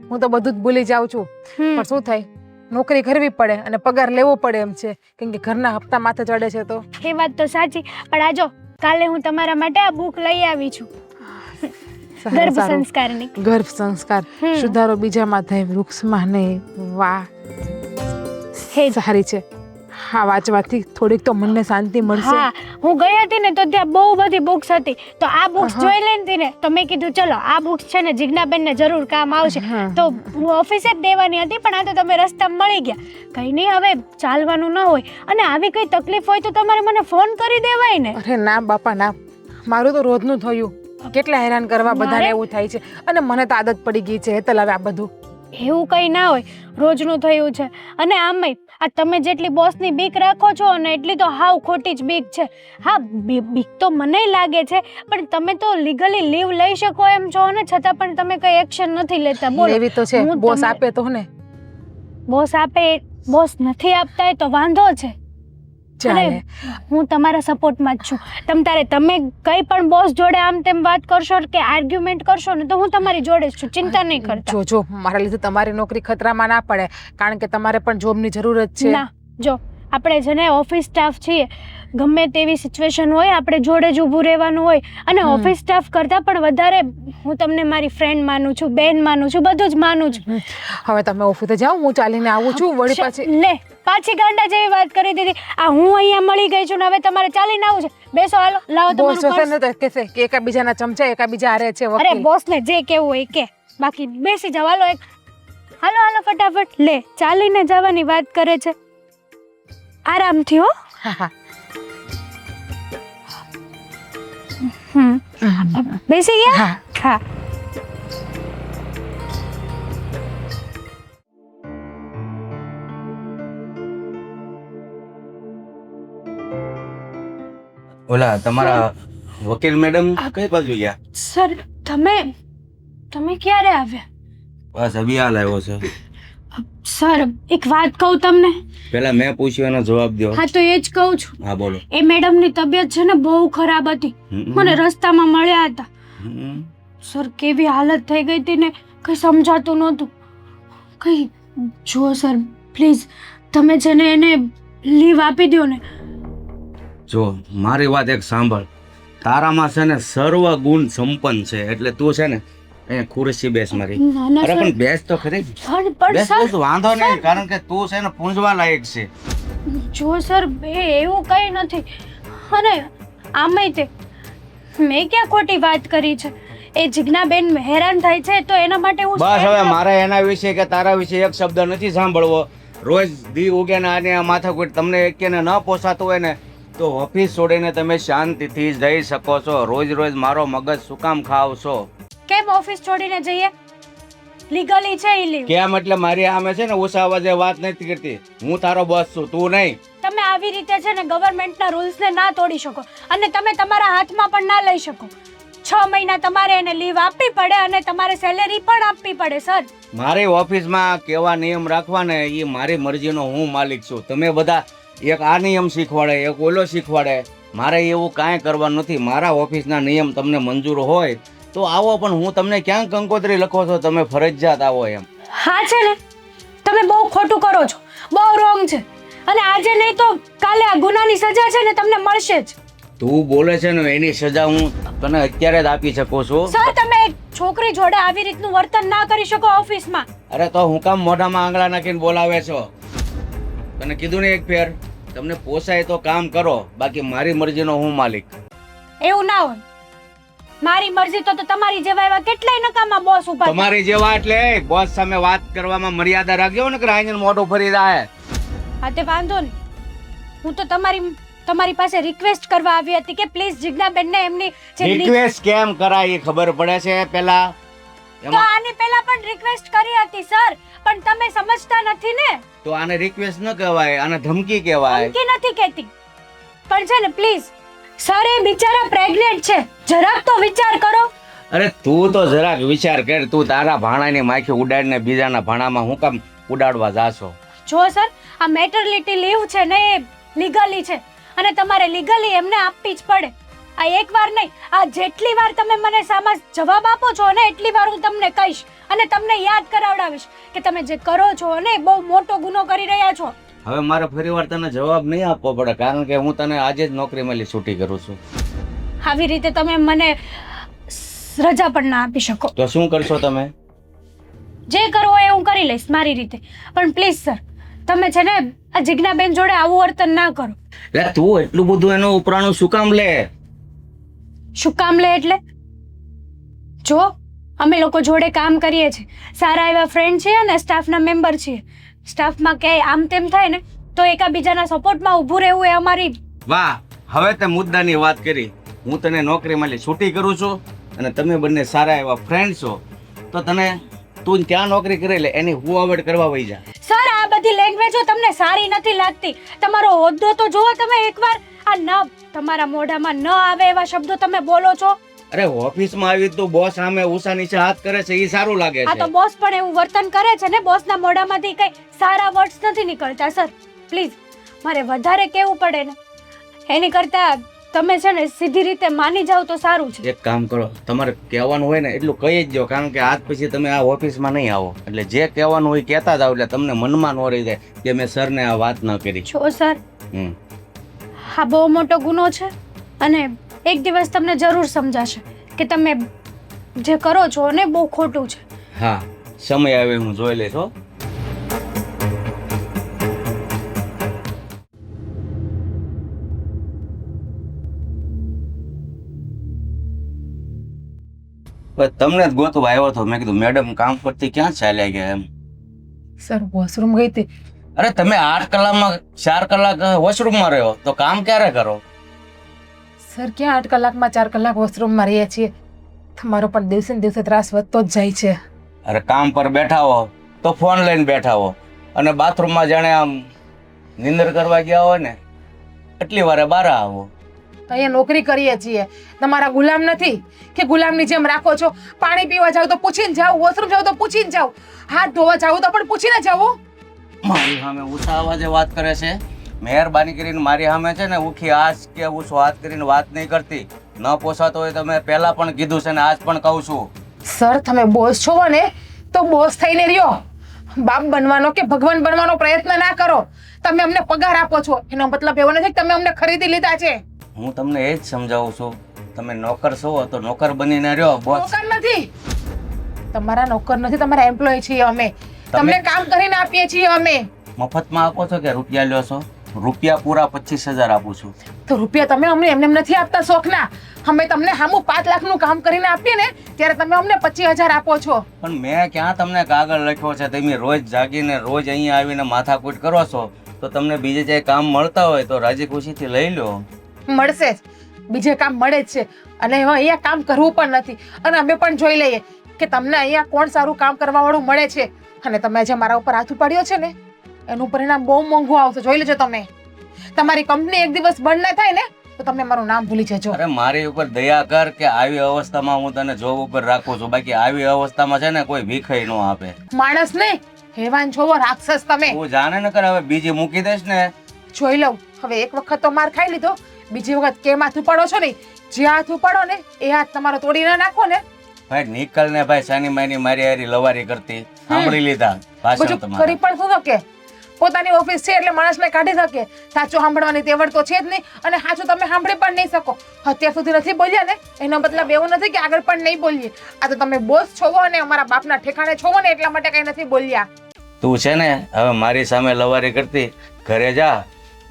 Speaker 2: હું તો બધું જ ભૂલી જાઉં છું.
Speaker 3: હમ.
Speaker 2: પણ શું થાય, નોકરી કરવી પડે અને પગાર લેવો પડે એમ છે, કેમ કે ઘરના હપ્તા માથે ચડે છે. તો
Speaker 3: એ વાત તો સાચી, પણ આ જો કાલે હું તમારા માટે આ બુક લઈ આવી છું,
Speaker 2: સારું,
Speaker 3: ગર્ભ
Speaker 2: સારું.
Speaker 3: સંસ્કારની.
Speaker 2: ગર્ભ સંસ્કાર
Speaker 3: હમ.
Speaker 2: સુધારો બીજામાં થાય વૃક્ષમાં નહીં. વાહ,
Speaker 3: હે જ.
Speaker 2: સારી છે. હા, વાંચવાથી થોડીક તો મનને શાંતિ મળશે.
Speaker 3: હા, હું ગઈ હતી ને તો ત્યાં બહુ બધી બુક્સ હતી, તો આ બુક્સ જોઈ લેતી ને તો મેં કીધું ચલો આ બુક્સ છે ને જિજ્ઞાબેનને જરૂર કામ આવશે.
Speaker 2: હા.
Speaker 3: તો હું ઓફિસે જ દેવાની હતી, પણ આ તો તમે રસ્તામાં મળી ગયા. કંઈ નહીં, હવે ચાલવાનું ન હોય અને આવી કઈ તકલીફ હોય તો તમારે મને ફોન કરી દેવાય ને.
Speaker 2: અરે ના બાપા ના, મારું તો રોજનું થયું. કેટલા હેરાન કરવા બધાને
Speaker 3: મારે-
Speaker 2: એવું થાય છે, અને મને તો આદત પડી ગઈ છે હેતલ હવે આ બધું.
Speaker 3: એવું કંઈ ના હોય, રોજનું થયું છે. અને આમાંય આ તમે જેટલી બોસની બીક રાખો છો ને એટલી તો હાવ ખોટી જ બીક છે. હા, બીક તો મને લાગે છે, પણ તમે તો લીગલી લીવ લઈ શકો એમ છો ને, છતાં પણ તમે કઈ એક્શન નથી લેતા. બોલો,
Speaker 2: એવી તો છે,
Speaker 3: હું
Speaker 2: બોસ
Speaker 3: તમે-
Speaker 2: આપે તો ને
Speaker 3: બોસ આપે, બોસ નથી આપતા એ તો વાંધો છે.
Speaker 2: ચાલે.
Speaker 3: અરે, હું તમારા સપોર્ટમાં જ છું. તમે કઈ પણ બોસ જોડે આમ તેમ વાત કરશો કે આર્ગ્યુમેન્ટ કરશો ને તો હું તમારી જોડે જ છું, ચિંતા નહીં કરતા.
Speaker 2: જો મારા લીધે તમારી નોકરી ખતરામાં ના પડે, કારણ કે તમારે પણ જોબની જરૂરત છે.
Speaker 3: ના, જો આપણે છે ને ઓફિસ સ્ટાફ છીએ, ગમે તેવી સિચ્યુએશન હોય આપણે જોડે જ ઊભું રહેવાનું હોય. અને ઓફિસ સ્ટાફ કરતાં પણ વધારે હું તમને મારી ફ્રેન્ડ માનું છું, બેન માનું છું, બધું જ માનું છું.
Speaker 2: હવે તમે ઓફિસે જાઓ, હું ચાલીને આવું છું. વળી પાછી
Speaker 3: લે, પાછી ગાંડા જેવી વાત કરી દીધી. આ હું અહીંયા મળી ગઈ છું ને હવે તમારે ચાલીને આવું છે. બેસો, હાલો, લાવો
Speaker 2: બોસ
Speaker 3: તમારું
Speaker 2: હશે
Speaker 3: પર્સ.
Speaker 2: ને તો કહેશે કે એકાબીજાના ચમચા એકાબીજા હારે છે
Speaker 3: અરે
Speaker 2: વકીલ.
Speaker 3: બોસને જે કેવું હોય કે, બાકી બેસી જાવ. હાલો હાલો ફટાફટ. લે, ચાલીને જવાની વાત કરે છે. આરામથી હો.
Speaker 2: હા, હા.
Speaker 3: બેસી ગયા?
Speaker 2: હા.
Speaker 3: હા.
Speaker 5: ઓલા તમારા વકીલ મેડમ કઈ બાજુ ગયા?
Speaker 3: સર, તમે ક્યારે આવ્યા?
Speaker 5: બસ અભી હાલ આવ્યો છે.
Speaker 3: સર, એક વાત કહું તમને.
Speaker 5: પેલા મેં પૂછ્યું એનો જવાબ દો.
Speaker 3: હા, તો એ જ કહું છું.
Speaker 5: હા બોલો.
Speaker 3: એ મેડમની તબિયત છે ને બહુ ખરાબ હતી,
Speaker 5: હમ.
Speaker 3: મને રસ્તામાં મળ્યા હતા.
Speaker 5: હમ.
Speaker 3: સર, કેવી હાલત થઈ ગઈ હતી ને કંઈ સમજાતું નહોતું. કંઈ જુઓ સર, પ્લીઝ તમે છે ને એને લીવ આપી દો ને.
Speaker 5: જો મારી વાત એક સાંભળ, તારામાં છે ને સર્વ ગુણ સંપન્ન છે, એટલે તું છે ને અહીંયા ખુરશી બેસ મારી.
Speaker 3: ના ના
Speaker 5: અરે
Speaker 3: સર,
Speaker 5: પણ બેસ તો ખરી.
Speaker 3: પણ
Speaker 5: બેસ
Speaker 3: સર,
Speaker 5: બેસ, વાંધો નહીં, કારણ કે તું છે ને પૂંજવા લાયક છે.
Speaker 3: જો સર, એવું કંઈ નથી. અને આમાંય તે મેં ક્યાં ખોટી વાત કરી છે? એ જિજ્ઞાબેન હેરાન થાય છે તો એના માટે હું
Speaker 5: બસ હવે મારે એના વિશે કે તારા વિશે એક શબ્દ નથી સાંભળવો. રોજ દી ઉગે ને આને આ માથાકૂટ તમને એકેને ન પોસાતું હોય ને તો ઓફિસ છોડીને તમે શાંતિથી જઈ શકો છો. રોજ રોજ મારો મગજ શું કામ ખાવ છો?
Speaker 3: કેમ ઓફિસ છોડીને જઈએ? લીગલી છે ઈ લીવ.
Speaker 5: કેમ એટલે મારી આમે છે ને ઓછા અવાજે વાત નથી કરતી. હું તારો બોસ છું, તું નહીં.
Speaker 3: તમે આવી રીતે છે ને ગવર્મેન્ટના રૂલ્સને ના તોડી શકો અને તમે તમારા હાથમાં પણ ના લઈ શકો. 6 મહિના તમારે એને લીવ આપવી પડે અને તમારે સેલેરી પણ આપવી પડે. સર,
Speaker 5: મારી ઓફિસમાં કેવા નિયમ રાખવા ને એ મારી મરજીનો હું માલિક છું. તમે બધા એક આ નિયમ શીખવાડે, એક ઓલો શીખવાડે. મારે એવું કાંઈ કરવાનું નથી. મારા ઓફિસના નિયમ તમને મંજૂર હોય તો આવો, પણ હું તમને ક્યાં કંકોત્રી લખો છો? તમે ફરજિયાત આવો એમ.
Speaker 3: હા છે ને, તમે બહુ ખોટું કરો છો, બહુ રોંગ છે. અને આજે નહીં તો કાલે આ ગુનાની સજા છે ને તમને મળશે જ.
Speaker 5: તું બોલે છે ને એની સજા હું તને અત્યારે જ આપી શકું છું.
Speaker 3: સર, તમે એક છોકરી જોડે આવી રીતનું વર્તન ના કરી શકો ઓફિસમાં.
Speaker 5: અરે તો હું કામ મોઢામાં આંગળા નાખીને બોલાવે છો? તને કીધું ને એક ફેર, તમને પોસાય તો કામ કરો, બાકી મારી મરજીનો હું માલિક.
Speaker 3: એવું ના હોય. મારી મરજી તો તમારી જેવા એવા કેટલાય નકામા બોસ ઉભા છે.
Speaker 5: તમારી જેવા એટલે બોસ સામે વાત કરવામાં મર્યાદા રાખજો ને, કે રાઈન મોઢું ફરી જાય.
Speaker 3: હા, તે વાંધો નહીં. હું તો તમારી પાસે રિક્વેસ્ટ કરવા આવી હતી કે પ્લીઝ જિજ્ઞાબેનને એમની જે
Speaker 5: રિક્વેસ્ટ કેમ કરાય એ ખબર પડે છે પેલા?
Speaker 3: તો આની પહેલા પણ રિક્વેસ્ટ કરી હતી સર, પણ તમે સમજતા નથી ને.
Speaker 5: તો આને રિક્વેસ્ટ ન કહેવાય, આને ધમકી કહેવાય.
Speaker 3: ધમકી નથી કહેતી, પણ છે ને પ્લીઝ સર, એ બિચારા પ્રેગ્નેન્ટ છે, જરાક તો વિચાર કરો.
Speaker 5: અરે તું તો જરાક વિચાર કર. તું તારા ભાણાની માખી ઉડાડીને બીજાના ભાણામાં હું કામ ઉડાડવા જાશો?
Speaker 3: જો સર, આ મેટર્નિટી લીવ છે ને એ લીગલી છે અને તમારે લીગલી એમને આપવી જ પડે. આ એકવાર નહીં, આ જેટલી વાર તમે મને સામા જવાબ આપો છો ને એટલી વાર હું તમને કહીશ અને તમને યાદ કરાવડાવીશ કે તમે જે કરો છો ને બહુ મોટો ગુનો કરી રહ્યા છો.
Speaker 5: હવે મારે ફરીવાર તને જવાબ નહીં આપવો પડે, કારણ કે હું તને આજે જ નોકરી મળી છૂટી કરું છું.
Speaker 3: આવી રીતે તમે મને રજા પણ ના આપી શકો.
Speaker 5: તો શું કરશો તમે?
Speaker 3: જે કરવો એ હું કરી લઈશ મારી રીતે, પણ પ્લીઝ સર, તમે છે ને આ જિજ્ઞાબેન જોડે આવું વર્તન ના કરો.
Speaker 5: એટલે તું એટલું બધું એનું ઉપરાણું શું કામ લે?
Speaker 3: શું કામ લે એટલે? જો અમે લોકો જોડે કામ કરીએ છીએ, સારા એવા ફ્રેન્ડ છીએ અને સ્ટાફના મેમ્બર છીએ. સ્ટાફમાં ક્યાંય આમ તેમ થાય ને તો એકાબીજાના સપોર્ટમાં ઊભું રહેવું એ અમારી.
Speaker 5: વાહ, હવે તે મુદ્દાની વાત કરી. હું તને નોકરી મળી છૂટી કરું છું અને તમે બંને સારા એવા ફ્રેન્ડ છો, તો તું ત્યાં નોકરી કરી લે, એની હુવાવડ કરવા વઈ જા.
Speaker 3: સર, આ બધી લેંગ્વેજો તમને સારી નથી લાગતી. તમારો હોદ્દો તો જુઓ તમે એકવાર. આ ન તમારા મોઢામાં ન આવે એવા શબ્દો તમે બોલો છો.
Speaker 5: અરે ઓફિસમાં આવી તું બોસ સામે ઉષા નીચે હાથ કરે છે, એ સારું લાગે
Speaker 3: આ તો
Speaker 5: છે.
Speaker 3: બોસ પણ એવું વર્તન કરે છે ને, બોસના મોઢામાંથી કઈ સારા વર્ડ્સ નથી નીકળતા. સર પ્લીઝ, મારે વધારે કહેવું પડે ને એની કરતા તમે છે ને સીધી રીતે માની જાવ તો સારું છે.
Speaker 5: એક કામ કરો, તમારે કહેવાનું હોય ને એટલું કહી જ દો, કારણ કે આજ પછી તમે આ ઓફિસમાં નહીં આવો. એટલે જે કહેવાનું હોય કહેતા જાવ, એટલે તમને મનમાં ન રહી જાય કે મેં સરને આ વાત ન કરી.
Speaker 3: છો સર, હા બહુ મોટો ગુનો છે અને એક દિવસ તમને જરૂર સમજાશે કે તમે જે કરો છો ને બહુ ખોટું છે.
Speaker 5: હા, સમય આવે હું જોઈ લઈશ હો. તમને જ ગોતવા આવ્યો હતો. મેં કીધું મેડમ કામ પરથી ક્યાં ચાલ્યા ગયા એમ.
Speaker 2: સર વોશરૂમ ગઈ હતી.
Speaker 5: અરે તમે 8 કલાકમાં 4 કલાક વોશરૂમમાં રહ્યો તો કામ ક્યારે કરો?
Speaker 2: સર ક્યાં 8 કલાકમાં 4 કલાક વોશરૂમમાં રહીએ છીએ. તમારો પણ દિવસે ને દિવસે ત્રાસ વધતો જ જાય છે.
Speaker 5: અરે કામ પર બેઠા હો તો ફોન લઈને બેઠા હો, અને બાથરૂમમાં જાણે આમ નિંદર કરવા ગયા હોય ને એટલી વારે બહાર આવો.
Speaker 2: અહીંયા નોકરી કરીએ છીએ, તમારા ગુલામ નથી કે ગુલામની જેમ રાખો છો. પાણી પીવા જાવ તો પૂછીને જાવ, વોશરૂમ જાવ તો પૂછીને જાવ, હાથ ધોવા જાવ તો પણ પૂછીને જાવ.
Speaker 5: મારી સામે ઊંચા અવાજે વાત કરે છે. મહેરબાની કરીને મારી સામે છે ને ઉખી આજ કે ઊંચો હાથ કરીને વાત નહીં કરતી. ન પોસાતો હોય તો મેં પહેલા પણ કીધું છે ને આજ પણ કહું છું.
Speaker 2: સર તમે બોસ છો ને તો બોસ થઈને રહ્યો. બાપ બનવાનો કે ભગવાન બનવાનો પ્રયત્ન ના કરો. તમે અમને પગાર આપો છો એનો મતલબ એવો નથી કે તમે અમને ખરીદી લીધા છે.
Speaker 5: હું તમને એ જ સમજાવું છું, તમે નોકર છો તો નોકર બનીને રહ્યો. બોસ
Speaker 2: નોકર નથી, તમારા નોકર નથી, તમારા એમ્પ્લોય છીએ અમે. તમને કામ કરીને આપીએ છીએ અમે.
Speaker 5: મફતમાં આપો છો કે રૂપિયા લ્યો છો? રૂપિયા પૂરા 25,000 આપું છું.
Speaker 2: તો રૂપિયા તમે અમને એમને નથી આપતા શોખના. અમે તમને હામું 5 લાખનું કામ કરીને આપીએ ને ત્યારે તમે અમને 25,000 આપો છો.
Speaker 5: પણ મેં ક્યાં તમને કાગળ લખ્યો છે? તમે રોજ જાગીને રોજ અહીંયા આવીને માથાકૂટ કરો છો, તો તમને બીજે જે કામ મળતા હોય તો રાજી ખુશીથી લઈ લો.
Speaker 2: મળશે જ, બીજે કામ મળે જ છે અને અહીંયા કામ કરવું પણ નથી. અને અમે પણ જોઈ લઈએ કે તમને અહીંયા કોણ સારું કામ કરવા વાળું મળે છે. અને તમે જે મારા ઉપર હાથ ઉપાડ્યો છે ને એનું પરિણામ બહુ મોંઘું આવશે, જોઈ લેજો તમે. તમારી કંપની એક દિવસ બંધ ના થાય ને તો તમે મારું નામ ભૂલી જજો.
Speaker 5: અરે મારી ઉપર દયા કર કે આવી અવસ્થામાં હું તને જોબ ઉપર રાખું છું. બાકી આવી અવસ્થામાં છે ને કોઈ ભીખાઈ ન આપે.
Speaker 2: માણસ ને હેવાન જોવો, રાક્ષસ તમે.
Speaker 5: હું જાણે ન કર, હવે બીજી મૂકી દઈશ ને.
Speaker 2: જોઈ લઉં. હવે એક વખત તો માર ખાઈ લીધો, બીજી વખત કેમ હાથ ઉપાડો છો નહીં? જે હાથ ઉપાડો ને એ હાથ તમારો તોડી ના નાખો ને.
Speaker 5: ભાઈ નીકળ ને ભાઈ, સાની માની મારી હારી લવારી કરતી. સાંભળી લીધા ભાષણ
Speaker 2: બધું
Speaker 5: તમારા.
Speaker 2: કરી પણ શું શકે? પોતાની ઓફિસ છે એટલે માણસને કાઢી શકે. સાચું સાંભળવાની તેવડ તો છે જ નહીં અને સાચું તમે સાંભળી પણ નહીં શકો. અત્યાર સુધી નથી બોલ્યા ને એનો મતલબ એવો નથી કે આગળ પણ નહીં બોલીએ. આ તો તમે બોસ છો અને અમારા બાપના ઠેકાણે છો ને એટલા માટે કઈ નથી બોલ્યા.
Speaker 5: તું છે ને હવે મારી સામે લવારી કરતી, ઘરે જા.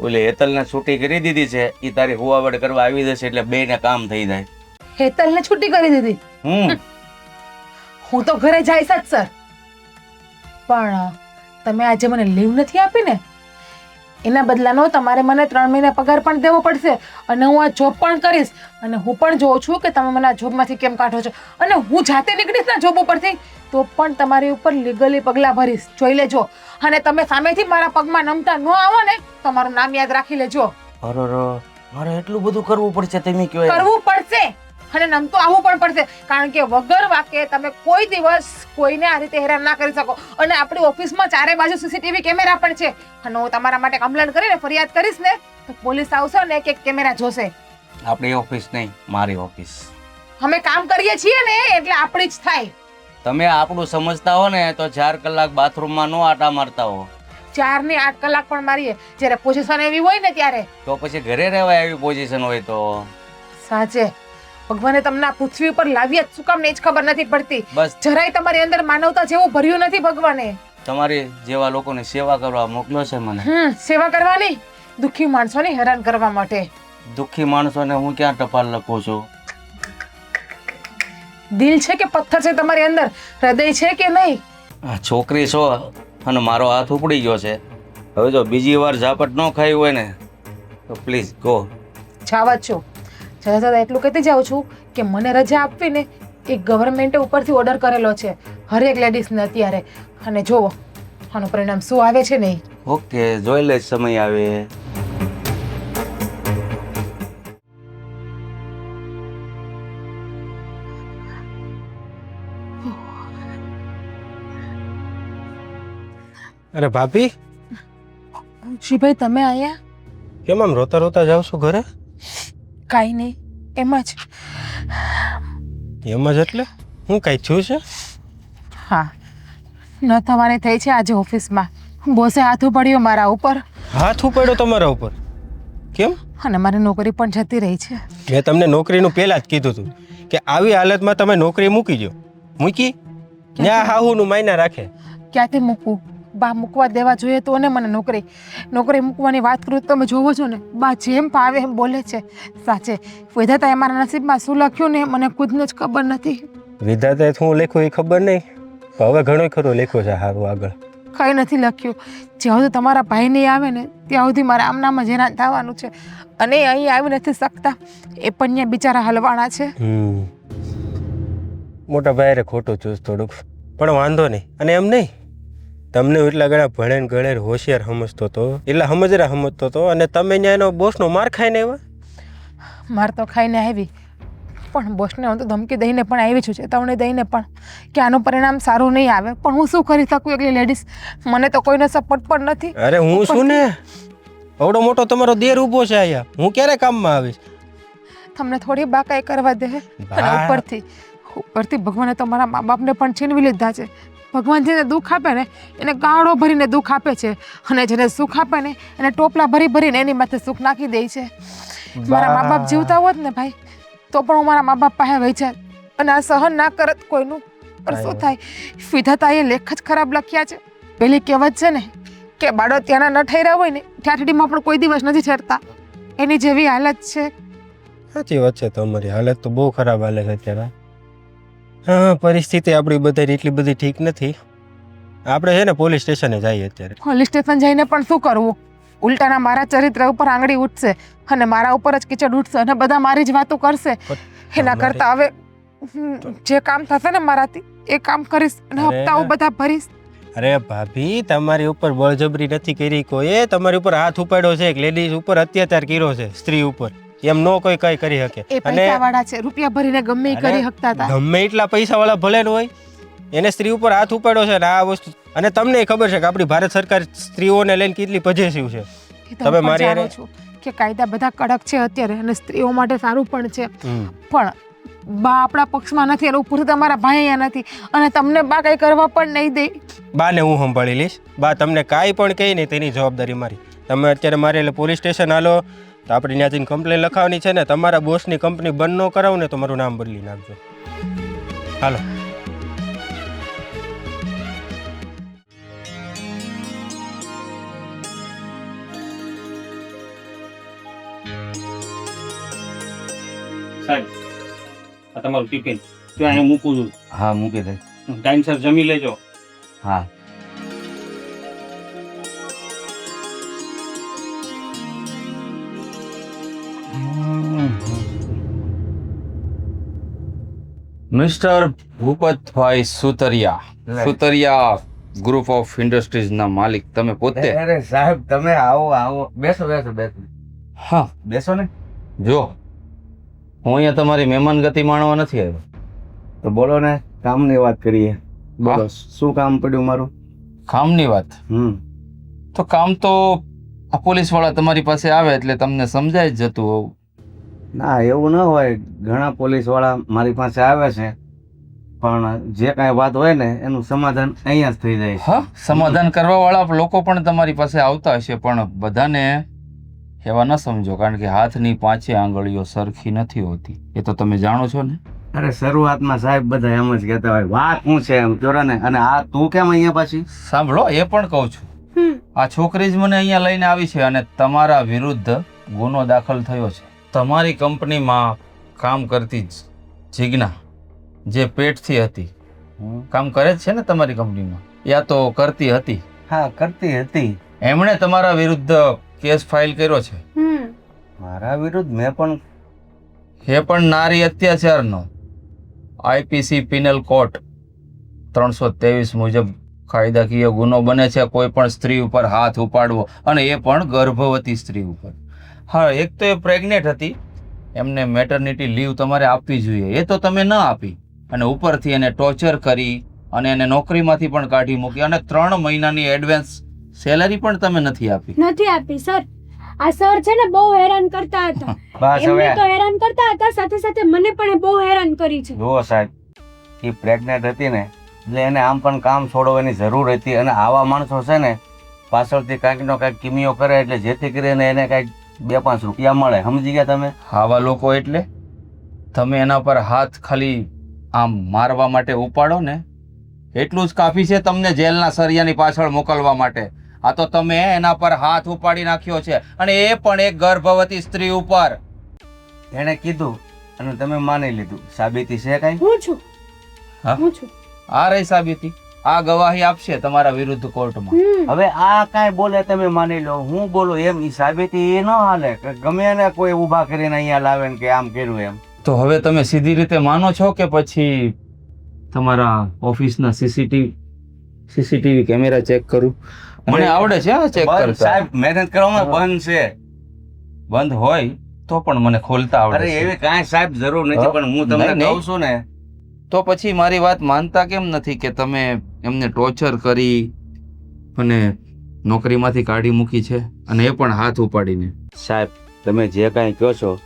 Speaker 5: ઓલી હેતલને છૂટી કરી દીધી છે, એ તારી હુવાવડ કરવા આવી જશે એટલે બેયને કામ થઈ જાય.
Speaker 2: હેતલને છૂટી કરી દીધી? હું તો ઘરે જઈશ જ સર. પણ તમે આજે મને લીવ નથી આપી ને, એના બદલાનો તમારે મને 3 મહિના પગાર પણ દેવો પડશે અને હું આ જોબ પણ કરીશ. અને હું પણ જોઉં છું કે તમે મને આ જોબમાંથી કેમ કાઢો છો. અને હું જાતે નીકળીશ ને જોબ ઉપરથી તો પણ તમારી ઉપર લીગલી પગલાં ભરીશ, જોઈ લેજો. અને તમે સામેથી મારા પગમાં નમતા ન આવો ને તો મારું નામ યાદ રાખી લેજો.
Speaker 5: અરે મારે એટલું બધું કરવું પડશે? તમે કયો
Speaker 2: કરવું પડશે. અને નમતું આવવું પણ પડશે, કારણ કે વગર વાકે તમે કોઈ દિવસ કોઈને આ રીતે હેરાન ના કરી શકો. અને આપણી ઓફિસમાં ચારે બાજુ સીસીટીવી કેમેરા પણ છે, અને હું તમારા માટે કમ્પ્લેન કરીને ફરિયાદ કરીશ ને તો પોલીસ આવશે ને એક કેમેરા જોશે.
Speaker 5: આપણી ઓફિસ નહીં, મારી ઓફિસ.
Speaker 2: અમે કામ કરીએ છીએ ને એટલે આપણી જ થાય.
Speaker 5: તમે આપણું સમજતા હો ને તો 4 કલાક બાથરૂમમાં નો આટા મારતા હો.
Speaker 2: 4 ને 8 કલાક પણ મારીએ જ્યારે પોઝિશન એવી હોય ને ત્યારે.
Speaker 5: તો પછી ઘરે રહેવાય એવી પોઝિશન હોય તો.
Speaker 2: સાચે ભગવાને તમને આ પૃથ્વી પર લાવ્યા જ શું કામ ને એ જ ખબર નથી પડતી.
Speaker 5: બસ
Speaker 2: જરાય તમારી અંદર માનવતા જેવું ભર્યું નથી ભગવાને.
Speaker 5: તમારી જેવા લોકોની સેવા કરવા મોકલ્યો છે મને.
Speaker 2: સેવા કરવાની, દુઃખી માણસોને હેરાન કરવા માટે.
Speaker 5: દુઃખી માણસોને હું ક્યાં ટપાલ લખું છું?
Speaker 2: દિલ છે કે પથ્થર છે તમારી અંદર? હૃદય છે કે નહીં?
Speaker 5: આ છોકરી છો અને મારો હાથ ઉપડી ગયો છે. હવે જો બીજી વાર ઝાપટ ન ખાઈ હોય ને તો પ્લીઝ ગો.
Speaker 2: જાવા જ છો. જરા એટલું કહેતી જાઉં છું કે મને રજા આપવી ને એ ગવર્મેન્ટે ઉપરથી ઓર્ડર કરેલો છે હરેક લેડીઝને અત્યારે. અને જોવો આનું પરિણામ શું આવે છે ને.
Speaker 5: ઓકે, જોઈ લે સમય આવે.
Speaker 4: અરે ભાભી,
Speaker 2: શિભાઈ તમે અહીંયા?
Speaker 4: કેમ આમ રોતા રોતા જાવ છો ઘરે?
Speaker 2: કાંઈ નહીં, એમ જ.
Speaker 4: એમ જ એટલે હું કાંઈ થયું છે?
Speaker 2: હા, ન થવાની થઈ છે આજે ઓફિસમાં. બોસે હાથ ઉપાડ્યો મારા ઉપર.
Speaker 4: હાથ ઉપાડ્યો તમારા ઉપર? કેમ?
Speaker 2: અને મારી નોકરી પણ જતી રહી છે.
Speaker 4: મેં તમને નોકરીનું પહેલા જ કીધું હતું કે આવી હાલતમાં તમે નોકરી મૂકી દો. મૂકી? ન્યા હાહુનું માયના રાખે.
Speaker 2: ક્યાંથી મૂકવું? બા મૂકવા દેવા જોઈએ તો ને મને નોકરી મૂકવાની વાત કરું તો તમે જોવો છો ને બા જેમ પાવે એમ બોલે છે. સાચે વિધાતાએ મારા નસીબમાં શું લખ્યું ને મને ખુદને જ ખબર નથી.
Speaker 4: વિધાતાએ શું લખ્યું એ ખબર નહીં, હવે ઘણું ખરું લખ્યું છે સારું આગળ.
Speaker 2: કંઈ નથી લખ્યું. જ્યાં સુધી તમારા ભાઈ નહીં આવે ને ત્યાં સુધી મારા આમનામાં જ હેરાન થવાનું છે. અને એ અહીં આવી નથી શકતા, એ પણ ત્યાં બિચારા હલવાણા છે.
Speaker 4: મોટા ભાઈ ખોટું ચૂસ થોડુંક, પણ વાંધો નહીં. અને એમ નહીં, તમને એટલા ઘણા ભણેન ગણેર હોશિયાર સમજતો હતો, એટલા સમજરા સમજતો હતો, અને તમે ત્યાં એનો બોસનો માર ખાઈને આવ્યા?
Speaker 2: માર તો ખાઈને આવી, પણ બોસને હું તો ધમકી દઈને પણ આવી છું, ચેતવણી દઈને પણ કે આનું પરિણામ સારું નહીં આવે. પણ હું શું કરી શકું એકલી લેડીઝ? મને તો કોઈનો સપોર્ટ પણ નથી.
Speaker 4: અરે હું શું ને, આવડો મોટો તમારો દેર ઊભો છે અહીંયા, હું ક્યારે કામમાં આવીશ?
Speaker 2: તમને થોડી બાકાઈ કરવા દે. અને ઉપરથી ભગવાને તો મારા મા બાપને પણ છીનવી લીધા છે. ભગવાન જેને દુઃખ આપે ને એને ગાળો ભરીને દુઃખ આપે છે, અને જેને સુખ આપે ને એને ટોપલા ભરીને એની માથે સુખ નાખી દે છે. મારા મા બાપ જીવતા હોત ને ભાઈ તો પણ હું મારા મા બાપ પાસે વહી જાય અને આ સહન ના કરત કોઈનું. પણ શું થાય, વિધાતાએ લેખ જ ખરાબ લખ્યા છે. પેલી કહેવત છે ને કે બાળો ત્યાંના ન ઠેર્યા હોય ને ઠાઠડીમાં પણ કોઈ દિવસ નથી ઠેરતા, એની જેવી હાલત છે.
Speaker 4: સાચી વાત છે, તમારી હાલત તો બહુ ખરાબ હાલે છે અત્યારે. હા, પરિસ્થિતિ આપણી બધાની એટલી બધી ઠીક નથી. આપણે છે ને પોલીસ સ્ટેશને જઈએ અત્યારે.
Speaker 2: પોલીસ સ્ટેશન જઈને પણ શું કરવું? ઉલટાના મારા ચરિત્ર ઉપર આંગળી ઉઠશે અને મારા ઉપર જ કીચડ ઉઠશે અને બધા મારી જ વાતો કરશે. એના કરતા હવે જે કામ થશે ને મારાથી એ કામ કરીશ અને હપ્તાઓ બધા ભરીશ.
Speaker 4: અરે ભાભી, તમારી ઉપર બળજબરી નથી કરી કોઈએ, તમારી ઉપર હાથ ઉપાડ્યો છે, એક લેડીઝ ઉપર અત્યાચાર કર્યો છે, સ્ત્રી ઉપર. એમ નો કોઈ કઈ કરી શકે.
Speaker 2: એ પૈસાવાળા છે, રૂપિયા ભરીને ગમે એ કરી શકતા હતા.
Speaker 4: ગમે એટલા પૈસાવાળા ભલે ન હોય, એને સ્ત્રી ઉપર હાથ ઉપાડ્યો છે ને આ વસ્તુ. અને તમને ખબર છે કે આપણી ભારત સરકાર સ્ત્રીઓને લઈને કેટલી પોઝિટિવ છે.
Speaker 2: તમે મારી જાણો છો કે કાયદા બધા કડક છે અત્યારે અને સ્ત્રીઓ માટે સારું પણ છે. પણ બા આપણા પક્ષમાં નથી અને ઉપરથી તમારા ભાઈ અહીંયા નથી અને તમને બા કઈ કરવા પણ નહીં દે.
Speaker 4: બાને હું સંભાળી લઈશ. બા તમને કાંઈ પણ કહી નહીં તેની જવાબદારી મારી. તમે અત્યારે મારે એટલે પોલીસ સ્ટેશન હાલો તો આપણે ત્યાં જઈને કમ્પ્લેન લખાવવાની છે ને. તમારા બોસની કંપની બંધ ન કરાવું ને તો મારું નામ બદલી નાખજો. હાલો.
Speaker 6: સાહેબ, આ તમારું ટિફિન ત્યાં અહીંયા મૂકું છું.
Speaker 5: હા, મૂકી દે.
Speaker 6: ટાઈમસર જમી લેજો.
Speaker 5: હા. Mister Bhupatbhai Sutaria group of industries ના માલિક તમે પોતે? અરે સાહેબ, તમે આવો બેસો.
Speaker 6: હા,
Speaker 5: બેસો ને. જો હું અહીંયા તમારી મહેમાન ગતિ માણવા નથી આવ્યો. તો બોલો ને, કામની વાત કરીએ. બોલો, શું કામ પડ્યું મારું?
Speaker 7: કામની વાત તો કામ તો આ પોલીસવાળા તમારી પાસે આવે એટલે તમને સમજાય જ જતું હોવું.
Speaker 5: ના, એવું ન હોય. ઘણા પોલીસવાળા મારી પાસે આવે છે, પણ જે કાંઈ વાત હોય ને એનું સમાધાન અહીંયા જ થઈ જાય છે.
Speaker 7: હા, સમાધાન કરવાવાળા લોકો પણ તમારી પાસે આવતા હશે, પણ બધાને એવા ન સમજો, કારણ કે હાથની પાંચે આંગળીઓ સરખી નથી હોતી. એ તો તમે જાણો છો ને.
Speaker 5: અરે શરૂઆતમાં સાહેબ બધા એમ જ કહેતા હોય, વાત શું છે એમ કહો ને. અને આ તું કેમ અહીંયા પાછી?
Speaker 7: સાંભળો, એ પણ કહું છું. આ છોકરી જ મને અહીંયા લઈને આવી છે અને તમારા વિરુદ્ધ ગુનો દાખલ થયો છે. તમારી કંપનીમાં કામ કરતી જીજ્ઞા, જે પેટથી હતી, કામ કરે જ છે ને તમારી કંપનીમાં, યા તો કરતી હતી?
Speaker 5: હા, કરતી હતી.
Speaker 7: એમણે તમારા વિરુદ્ધ કેસ ફાઇલ કર્યો છે.
Speaker 5: મારા વિરુદ્ધ? મેં પણ?
Speaker 7: એ પણ નારી અત્યાચારનો આઈપીસી પિનલ કોડ 323 મુજબ કાયદાકીય ગુનો બને છે કોઈ પણ સ્ત્રી ઉપર હાથ ઉપાડવો, અને એ પણ ગર્ભવતી સ્ત્રી ઉપર. હા, એક તો એ પ્રેગ્નેન્ટ હતી, એમને મેટર્નિટી લીવ તમારે આપવી જોઈએ, એ તો તમે ન આપી, અને ઉપરથી એને ટોર્ચર કરી અને એને નોકરીમાંથી પણ કાઢી મૂકી, અને 3 મહિનાની એડવાન્સ સેલરી પણ તમે નથી આપી.
Speaker 3: નથી આપી સર. આ સર છે ને બહુ હેરાન કરતા હતા.
Speaker 5: બસ
Speaker 3: એમને
Speaker 5: હવે
Speaker 3: તો હેરાન કરતા હતા, સાથે સાથે મને પણ બહુ હેરાન કરી છે.
Speaker 5: જુઓ સાહેબ, એ પ્રેગ્નેન્ટ હતી ને એટલે એને આમ પણ કામ છોડવાની જરૂર હતી. અને આવા માણસો છે ને પાછળથી કાંઈકનો કાંઈક કિમિયો કરે એટલે જેથી કરીને એને કાંઈક 2-5 રૂપિયા મળે. સમજી ગયા તમે?
Speaker 7: આવા લોકો એટલે તમે એના પર હાથ ખાલી આમ મારવા માટે ઉપાડો ને એટલું જ કાફી છે તમને જેલના સળિયાની પાછળ મોકલવા માટે. આ તો તમે એના પર હાથ ઉપાડી નાખ્યો છે, અને એ પણ એક ગર્ભવતી સ્ત્રી ઉપર.
Speaker 5: એણે કીધું અને તમે માની લીધું. સાબિતી છે કાંઈ?
Speaker 3: હું છું.
Speaker 7: હા?
Speaker 3: હું છું.
Speaker 7: આ રહી સાબિતી, આ ગવાહી આપશે તમારા વિરુદ્ધ કોર્ટમાં.
Speaker 5: હવે આ કાંઈ બોલે તમે માની લો, હું બોલું એમ ઈ સાબિતી એ ન હાલે. કે ગમે એને કોઈ ઊભા કરીને અહીંયા લાવે ને કે આમ કર્યું એમ.
Speaker 7: તો હવે તમે સીધી રીતે માનો છો કે પછી તમારા ઓફિસના સીસીટીવી કેમેરા ચેક કરું? મને આવડે છે ચેક
Speaker 5: બંધ
Speaker 7: કરતા.
Speaker 5: સાહેબ, મહેનત કરવામાં બંધ છે.
Speaker 7: બંધ હોય તો પણ મને ખોલતા આવડે
Speaker 5: અરે
Speaker 7: છે.
Speaker 5: એવી કાંઈ સાહેબ જરૂર નથી, પણ હું તમને
Speaker 7: નહીં, નહીં.
Speaker 5: કહું છું ને.
Speaker 7: તો પછી મારી વાત માનતા કેમ નથી કે તમે એમને ટોર્ચર કરી અને નોકરીમાંથી કાઢી મૂકી છે, અને એ પણ હાથ ઉપાડીને?
Speaker 5: સાહેબ, તમે જે કાંઈ કહો છો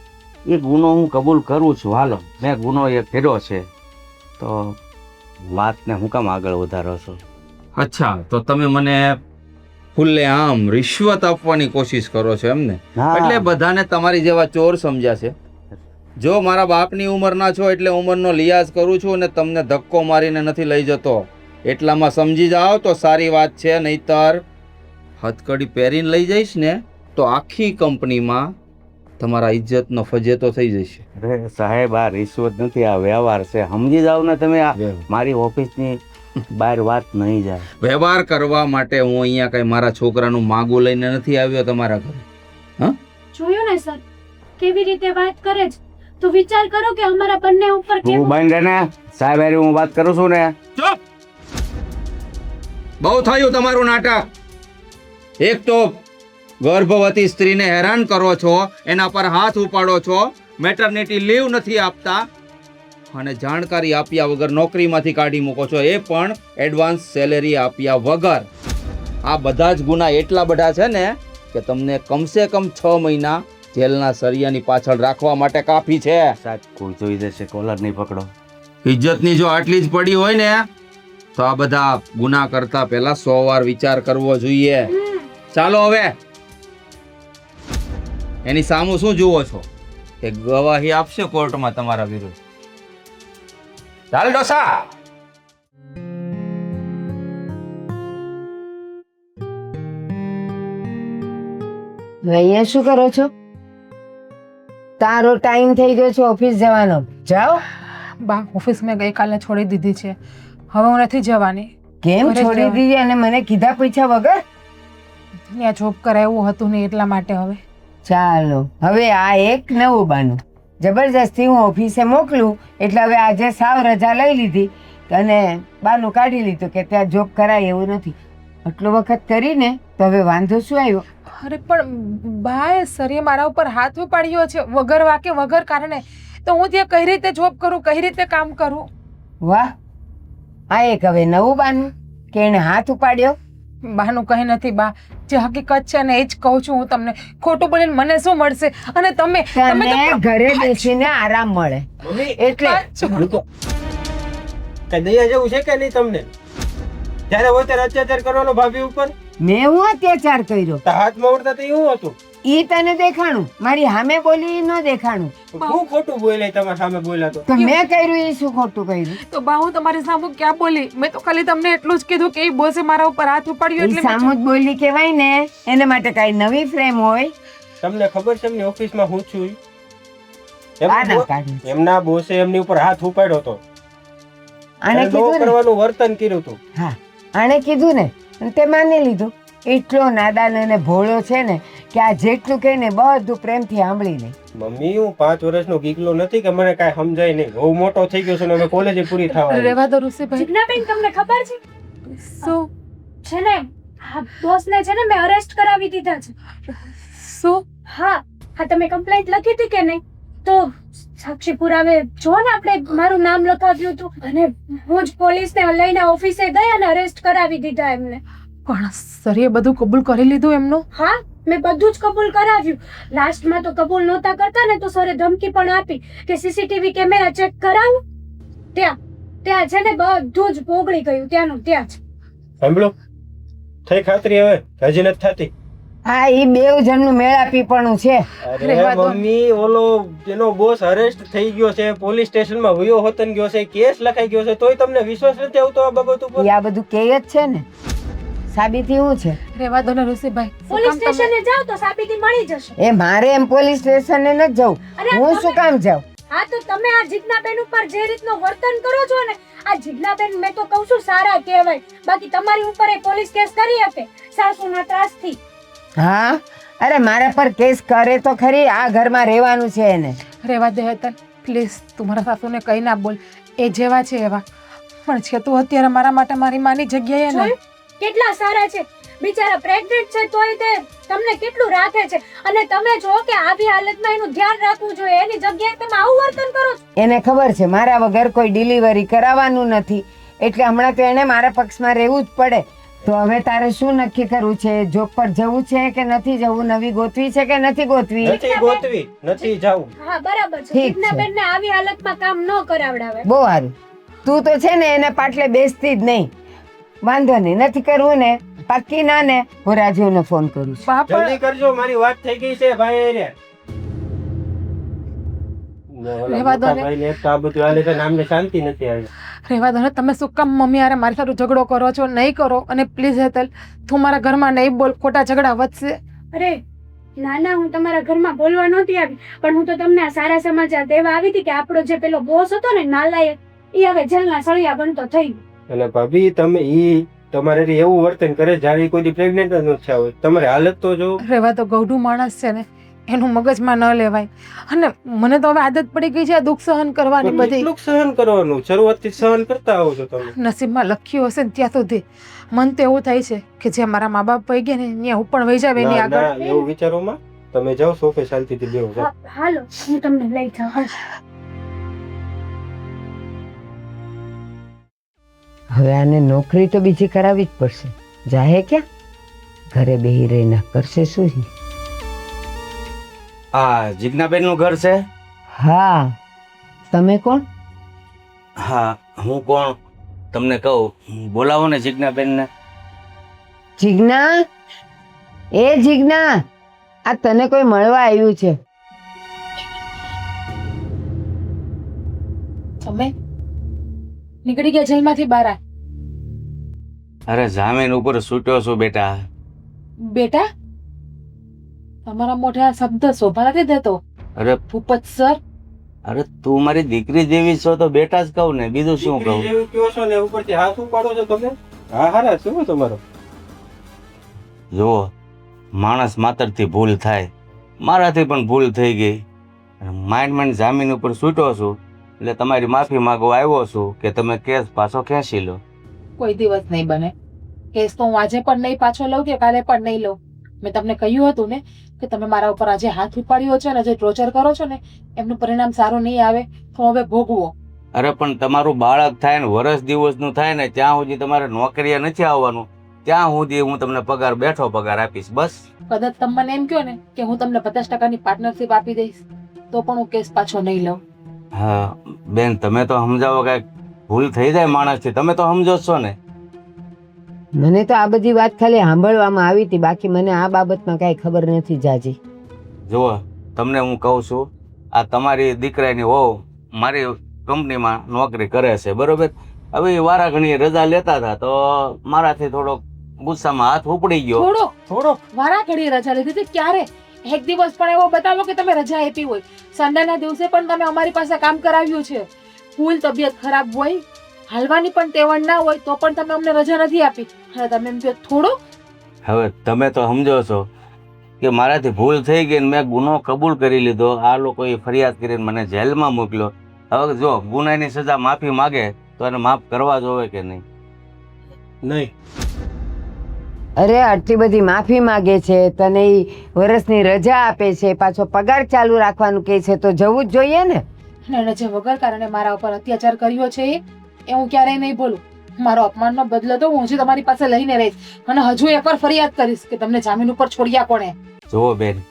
Speaker 5: એ ગુનો હું કબૂલ કરું છું. હાલો, મેં ગુનો એ કર્યો છે, તો વાતને હું કામ આગળ વધારો છો?
Speaker 7: અચ્છા, તો તમે મને ખુલ્લે આમ રિશ્વત આપવાની કોશિશ કરો છો એમને?
Speaker 5: હા.
Speaker 7: એટલે બધાને તમારી જેવા ચોર સમજ્યા છે. જો મારા બાપની ઉંમરના છો એટલે ઉંમરનો લિયાઝ કરું છું, અને તમને ધક્કો મારીને નથી લઈ જતો. એટલામાં સમજી જાઓ તો સારી વાત છે, નહીતર હથકડી પહેરીને લઈ જઈશ ને તો આખી કંપનીમાં તમારા ઇજ્જતનો ફજેતો થઈ જશે.
Speaker 5: અરે સાહેબ, આ રિશ્વત નથી, આ વ્યવહાર છે. સમજી જાવ ને તમે. આ મારી ઓફિસની બહાર વાત નહીં જાય.
Speaker 7: વ્યવહાર કરવા માટે હું અહીંયા કઈ મારા છોકરાનું માગું લઈને નથી આવ્યો તમારા ઘરે. હા,
Speaker 3: જોયું ને સર કેવી રીતે વાત કરે છે? તો વિચાર કરો કે અમારા બંને ઉપર
Speaker 5: તું બંધ રહે ને સાહેબ, હારે હું વાત કરું છું ને.
Speaker 7: ચૂપ! બહુ થયું તમારું નાટક. એક તો ગર્ભવતી સ્ત્રીને હેરાન કરો છો, એના પર હાથ ઉપાડો છો, મેટર્નિટી લીવ નથી આપતા, અને જાણકારી આપ્યા વગર નોકરીમાંથી કાઢી મૂકો છો, એ પણ એડવાન્સ સેલેરી આપ્યા વગર. આ બધા જ ગુના એટલા બધા છે ને કે તમને કમસે કમ 6 મહિના જેલના સળિયાની પાછળ રાખવા માટે કાફી છે.
Speaker 5: સાહેબ, કોઈ જોઈ જશે, કોલર નહીં પકડો.
Speaker 7: ઇજ્જતની જો આટલી જ પડી હોય ને તો આ બધા ગુના કરતા પહેલા 100 વાર વિચાર કરવો જોઈએ. ચાલો હવે, એની સામું શું જુઓ છો કે ગવાહી આપશે કોર્ટમાં તમારા વિરુદ્ધ? ચાલ ડોસા.
Speaker 1: અહીંયા શું કરો છો? તારો ટાઈમ થઈ ગયો છે ઓફિસ જવાનો. જાઓ.
Speaker 2: બા, ઓફિસ મેં ગઈકાલે છોડી દીધી છે, હવે હું નથી જવાની.
Speaker 1: કેમ
Speaker 2: ઘરે જ
Speaker 1: છોડી
Speaker 2: રહેવાનું.
Speaker 1: દીધી અને મને કીધા પૂછ્યા વગર?
Speaker 2: ત્યાં જોબ કરાયું હતું ને એટલા માટે. હવે
Speaker 1: ચાલો, હવે આ એક નવું બાનું. જબરજસ્તી હું ઓફિસે મોકલું એટલે હવે આજે સાવ રજા લઈ લીધી અને બાનું કાઢી લીધું કે ત્યાં જોબ કરાય એવું નથી. આટલો વખત કરીને તો હવે વાંધો શું આવ્યો?
Speaker 2: અરે પણ બા, સરે મારા ઉપર હાથ ઉપાડ્યો છે વગર વાકે વગર કારણે. તો હું ત્યાં કઈ રીતે જોબ કરું, કઈ રીતે કામ કરું?
Speaker 1: વાહ, આ એક હવે નવું બાનું કે એને હાથ ઉપાડ્યો.
Speaker 2: બાનું કંઈ નથી બા, જે હકીકત છે ને એ જ કહું છું હું તમને. ખોટું બોલીને મને શું મળશે? અને તમે
Speaker 1: તને ઘરે બેસીને આરામ મળે
Speaker 4: મમ્મી
Speaker 1: એટલે
Speaker 4: કઈ દયા જેવું છે કે નહીં તમને? જ્યારે હોય ત્યારે અત્યાચાર કરવાનો ભાભી ઉપર,
Speaker 1: મેં હું અત્યાચાર કર્યો
Speaker 4: તો હાથમાં ઉડતા તો એવું હતું.
Speaker 1: ઈ તને દેખાણું, મારી સામે બોલી ઈ ન દેખાણું.
Speaker 4: હું ખોટું બોલાય તમારા સામે બોલ્યા તો?
Speaker 1: તો મેં કર્યું એ શું ખોટું કર્યું?
Speaker 2: તો બા હું તમારી સામું ક્યાં બોલી? મેં તો ખાલી તમને એટલું જ કીધું કે એ બોસે મારા ઉપર હાથ ઉપાડ્યો
Speaker 1: ઈ
Speaker 2: એટલે મેં
Speaker 1: સામું જ બોલી કહેવાય ને, એને માટે કઈ નવી ફ્રેમ હોય.
Speaker 4: તમને ખબર છે એમની ઓફિસમાં હું છું?
Speaker 1: આ ના કાઢું.
Speaker 4: એમના બોસે એમની ઉપર હાથ ઉપાડ્યો હતો.
Speaker 1: આને
Speaker 4: એને
Speaker 1: કીધું ને,
Speaker 4: કરવાનું વર્તન કર્યું હતું.
Speaker 1: હા આને કીધું ને અને તે માની લીધું. એટલો નાદાન અને ભોળો છે ને કે આ જેટલું કહે ને બધું પ્રેમથી સાંભળી લે.
Speaker 4: મમ્મી હું 5 વર્ષનો ગીગલો નથી કે મને કાંઈ સમજાય નહીં. બહુ મોટો થઈ ગયો છું ને હવે કોલેજે પૂરી થવા આવી.
Speaker 2: રહેવા દો ઋષિભાઈ.
Speaker 3: જિજ્ઞાબેન તમને ખબર છે
Speaker 2: શું
Speaker 3: છે ને આ બોસને છે ને મેં અરેસ્ટ કરાવી દીધા છે.
Speaker 2: શું?
Speaker 3: હા હા, તમે કમ્પ્લેન્ટ લખી હતી કે નહીં? તો સાક્ષી પુરાવે જો ને આપણે મારું નામ લખાવ્યું હતું અને હું જ પોલીસને લઈને ઓફિસે ગઈ અને અરેસ્ટ કરાવી દીધા એમને.
Speaker 2: પણ સરે બધું કબૂલ કરી લીધું એમનું?
Speaker 3: હા, મેં બધું જ કબૂલ કરાવ્યું. લાસ્ટમાં તો કબૂલ નહોતા કરતા ને તો સરે ધમકી પણ આપી કે સીસીટીવી કેમેરા ચેક કરાવો. ત્યાં છે ને બધું જ પોગળી ગયું ત્યાંનું ત્યાં જ.
Speaker 4: સાંભળો, થઈ ખાતરી હવે? હજી નથી થતી?
Speaker 1: હા ઈ બેવ જણનું મેળાપીપણું છે.
Speaker 2: રહેવા દો.
Speaker 4: અરે મમ્મી, ઓલો એનો બોસ અરેસ્ટ થઈ ગયો છે, પોલીસ સ્ટેશનમાં વયો હોતન ગયો છે, કેસ લખાઈ ગયો છે, તોય તમને વિશ્વાસ નથી આવતો આ બાબત ઉપર?
Speaker 1: ઈ આ બધું કે જ છે ને, સાબિતી શું છે?
Speaker 2: રહેવા દો ને ઋષિભાઈ. શું
Speaker 3: પોલીસ
Speaker 2: કામ તમે-
Speaker 3: સ્ટેશને જાઓ તો સાબિતી મળી જશે.
Speaker 1: એ મારે એમ પોલીસ સ્ટેશને ન જવું. હું શું કામ જાઉં?
Speaker 3: હા તો તમે આ જિજ્ઞાબેન ઉપર જે રીતનું વર્તન કરો છો ને, આ જિજ્ઞાબેન મેં તો કહું છું સારા કહેવાય. બાકી તમારી ઉપર એ પોલીસ કેસ કરી આપે સાસુના ત્રાસથી.
Speaker 1: હા અરે મારા પર કેસ કરે તો ખરી, આ ઘરમાં રહેવાનું છે એને.
Speaker 2: રહેવા દે હેતલ પ્લીઝ. તું મારા સાસુને કઈ ના બોલ, એ જેવા છે એવા. પણ છે તું અત્યારે મારા માટે મારી માની જગ્યાએ ને.
Speaker 3: જોયું? કેટલા સારા છે બિચારા. પ્રેગ્નેન્ટ છે તોય તે તમને કેટલું રાખે છે અને તમે જો કે આવી હાલતમાં એનું ધ્યાન રાખવું જોઈએ, એની જગ્યાએ તમે આવું વર્તન કરો છો.
Speaker 1: એને ખબર છે મારા વગર કોઈ ડિલિવરી કરાવવાનું નથી, એટલે હમણાં તો એને મારા પક્ષમાં રહેવું જ પડે. તો હવે તારે શું નક્કી કરવું છે? જોબ પર જવું છે કે નથી જવું? નવી ગોતવી છે કે નથી ગોતવી?
Speaker 4: નથી ગોતવી, નથી જાવું.
Speaker 3: હા બરાબર છે.
Speaker 1: ઠીક છે.
Speaker 3: જિજ્ઞાબેનને આવી હાલતમાં કામ ન કરાવડાવે.
Speaker 1: બહુ સારું. તું તો છે ને એને પાટલે બેસતી જ નહીં. વાંધો નહીં, નથી કરવું ને પાક્કી ના ને, હું રાજુને ફોન કરું છું.
Speaker 2: બા પણ
Speaker 4: જલ્દી કરજો, મારી વાત થઈ ગઈ છે ભાઈ રે.
Speaker 2: રહેવા દો ને.
Speaker 4: ભાઈને એક તો આ બધું હાલે છે ને આમને શાંતિ નથી આવી.
Speaker 2: રહેવા દો ને. તમે શું કામ મમ્મી હારે મારી સાથે ઝઘડો કરો છો? નહીં કરો. અને પ્લીઝ હેતલ તું મારા ઘરમાં નહીં બોલ, ખોટા ઝઘડા વધશે.
Speaker 3: અરે ના ના, હું તમારા ઘરમાં બોલવા નહોતી આવી, પણ હું તો તમને આ સારા સમાચાર દેવા આવી હતી કે આપણો જે પેલો બોસ હતો ને નાલાયક, એ હવે જેલના સળિયા બનતો થઈ ગયો.
Speaker 4: અને ભાભી તમે તમારે રી એવું વર્તન કરે જ્યારે ઈ કોઈ પ્રેગ્નેન્ટ જ નથી હોય. તમારી હાલત તો જો.
Speaker 2: રહેવા તો ગૌઢું માણસ છે ને, એનું મગજમાં ન લેવાય. અને મને તો હવે આદત પડી ગઈ છે દુઃખ સહન કરવાની બધી.
Speaker 4: કેટલું સહન કરવાનું? શરૂઆતથી સહન કરતા આવો છો તમે.
Speaker 2: નસીબમાં લખ્યું હશે ને ત્યાં સુધી. મન તો એવું થાય છે કે જે મારા મા બાપ પઈ ગયા ને ત્યાં હું પણ વહી જાવ એની
Speaker 4: ના,
Speaker 2: આગળ.
Speaker 4: ના, એવું વિચારોમાં તમે જાઓ સોફે શાંતિથી બેહો જાઓ.
Speaker 3: હાલો હું તમને લઈ જાઉં.
Speaker 1: હવે આને નોકરી તો બીજી કરાવી જ પડશે. જાહે ક્યાં? ઘરે બેહી રહીને કરશે શું?
Speaker 5: આ જિજ્ઞાબેન નું ઘર છે?
Speaker 1: હા, તમે કોણ?
Speaker 5: હા હું કોણ તમને કહું, બોલાવો ને જિજ્ઞાબેન ને.
Speaker 1: જીજ્ઞા, એ જીજ્ઞા, આ તને કોઈ મળવા આવ્યું છે.
Speaker 2: તમે નીકળી ગયા જેલમાંથી બહાર?
Speaker 5: અરે જામીન ઉપર છૂટ્યો છું બેટા.
Speaker 2: બેટા તમારા મોઢે આ શબ્દ શોભા નથી દેતો.
Speaker 5: અરે
Speaker 2: ભૂપત સર,
Speaker 5: અરે તું મારી દીકરી જેવી છો તો બેટા જ કહું ને, બીજું શું કહું.
Speaker 4: દીકરી જેવું કહો છો ને ઉપરથી હાથ ઉપાડો છો તમે. હા હારા શું તમારો?
Speaker 5: જુઓ, માણસ માત્રથી ભૂલ થાય, મારાથી પણ ભૂલ થઈ ગઈ. માંડ જામીન ઉપર છૂટ્યો છું એટલે તમારી માફી માંગવા આવ્યો છું કે તમે કેસ પાછો ખેંચી લો.
Speaker 2: કોઈ દિવસ નહીં બને. કેસ તો હું આજે પણ નહીં પાછો લઉં કે કાલે પણ નહીં લઉં. મેં તમને કહ્યું હતું ને કે તમે મારા ઉપર આજે હાથ ઉપાડ્યો છે ને જે ટોર્ચર કરો છો ને એમનું પરિણામ સારું નહીં આવે તો હવે ભોગવો.
Speaker 5: અરે પણ તમારું બાળક થાય ને વર્ષ દિવસનું થાય ને ત્યાં સુધી તમારે નોકરીએ નથી આવવાનું, ત્યાં સુધી હું તમને પગાર બેઠો પગાર આપીશ બસ.
Speaker 2: કદાચ તમે મને એમ કહો ને કે હું તમને 50%ની પાર્ટનરશિપ આપી દઈશ તો પણ હું કેસ પાછો નહીં લઉં.
Speaker 5: હા બેન, તમે તો સમજાવો, કઈક ભૂલ થઈ જાય માણસથી, તમે તો સમજો જ છો ને.
Speaker 1: મને તો આ બધી વાત ખાલી સાંભળવામાં આવી હતી, બાકી મને આ બાબતમાં કાંઈ ખબર નથી જાજી.
Speaker 5: જુઓ તમને હું કહું છું, આ તમારી દીકરાની વહુ મારી કંપનીમાં નોકરી કરે છે બરોબર. હવે એ વારા ઘણી રજા લેતા હતા તો મારાથી થોડોક ગુસ્સામાં હાથ ઉપડી ગયો.
Speaker 2: થોડો વારા ઘડી રજા લીધી હતી ક્યારે? એક દિવસ પણ એવો બતાવો કે તમે રજા આપી હોય. સન્ડેના દિવસે પણ તમે અમારી પાસે કામ કરાવ્યું છે. ફૂલ તબિયત ખરાબ હોય, હાલવાની પણ ટેવણ ના હોય તો પણ તમે અમને રજા નથી આપી. અને તમે એમ કહો થોડો.
Speaker 5: હવે તમે તો સમજો છો કે મારાથી ભૂલ થઈ ગઈ ને મેં ગુનો કબૂલ કરી લીધો. આ લોકોએ ફરિયાદ કરીને મને જેલમાં મોકલ્યો. હવે જો ગુનાની સજા માફી માગે તો એને માફ કરવા જોવે કે નહીં?
Speaker 4: નહીં.
Speaker 1: અરે આટલી બધી માફી માગે છે, તને ઈ વર્ષની રજા આપે છે, પાછો પગાર ચાલુ રાખવાનું કહે છે, તો જવું જ જોઈએ ને.
Speaker 2: અને એને જે વગર કારણે મારા ઉપર અત્યાચાર કર્યો છે એ હું ક્યારેય નહીં ભૂલું. મારો અપમાનનો બદલો તો હું હજી તમારી પાસે લઈને રહીશ અને હજુ એકવાર ફરિયાદ કરીશ કે તમને જામીન ઉપર છોડ્યા કોણે.
Speaker 5: જુઓ બેન,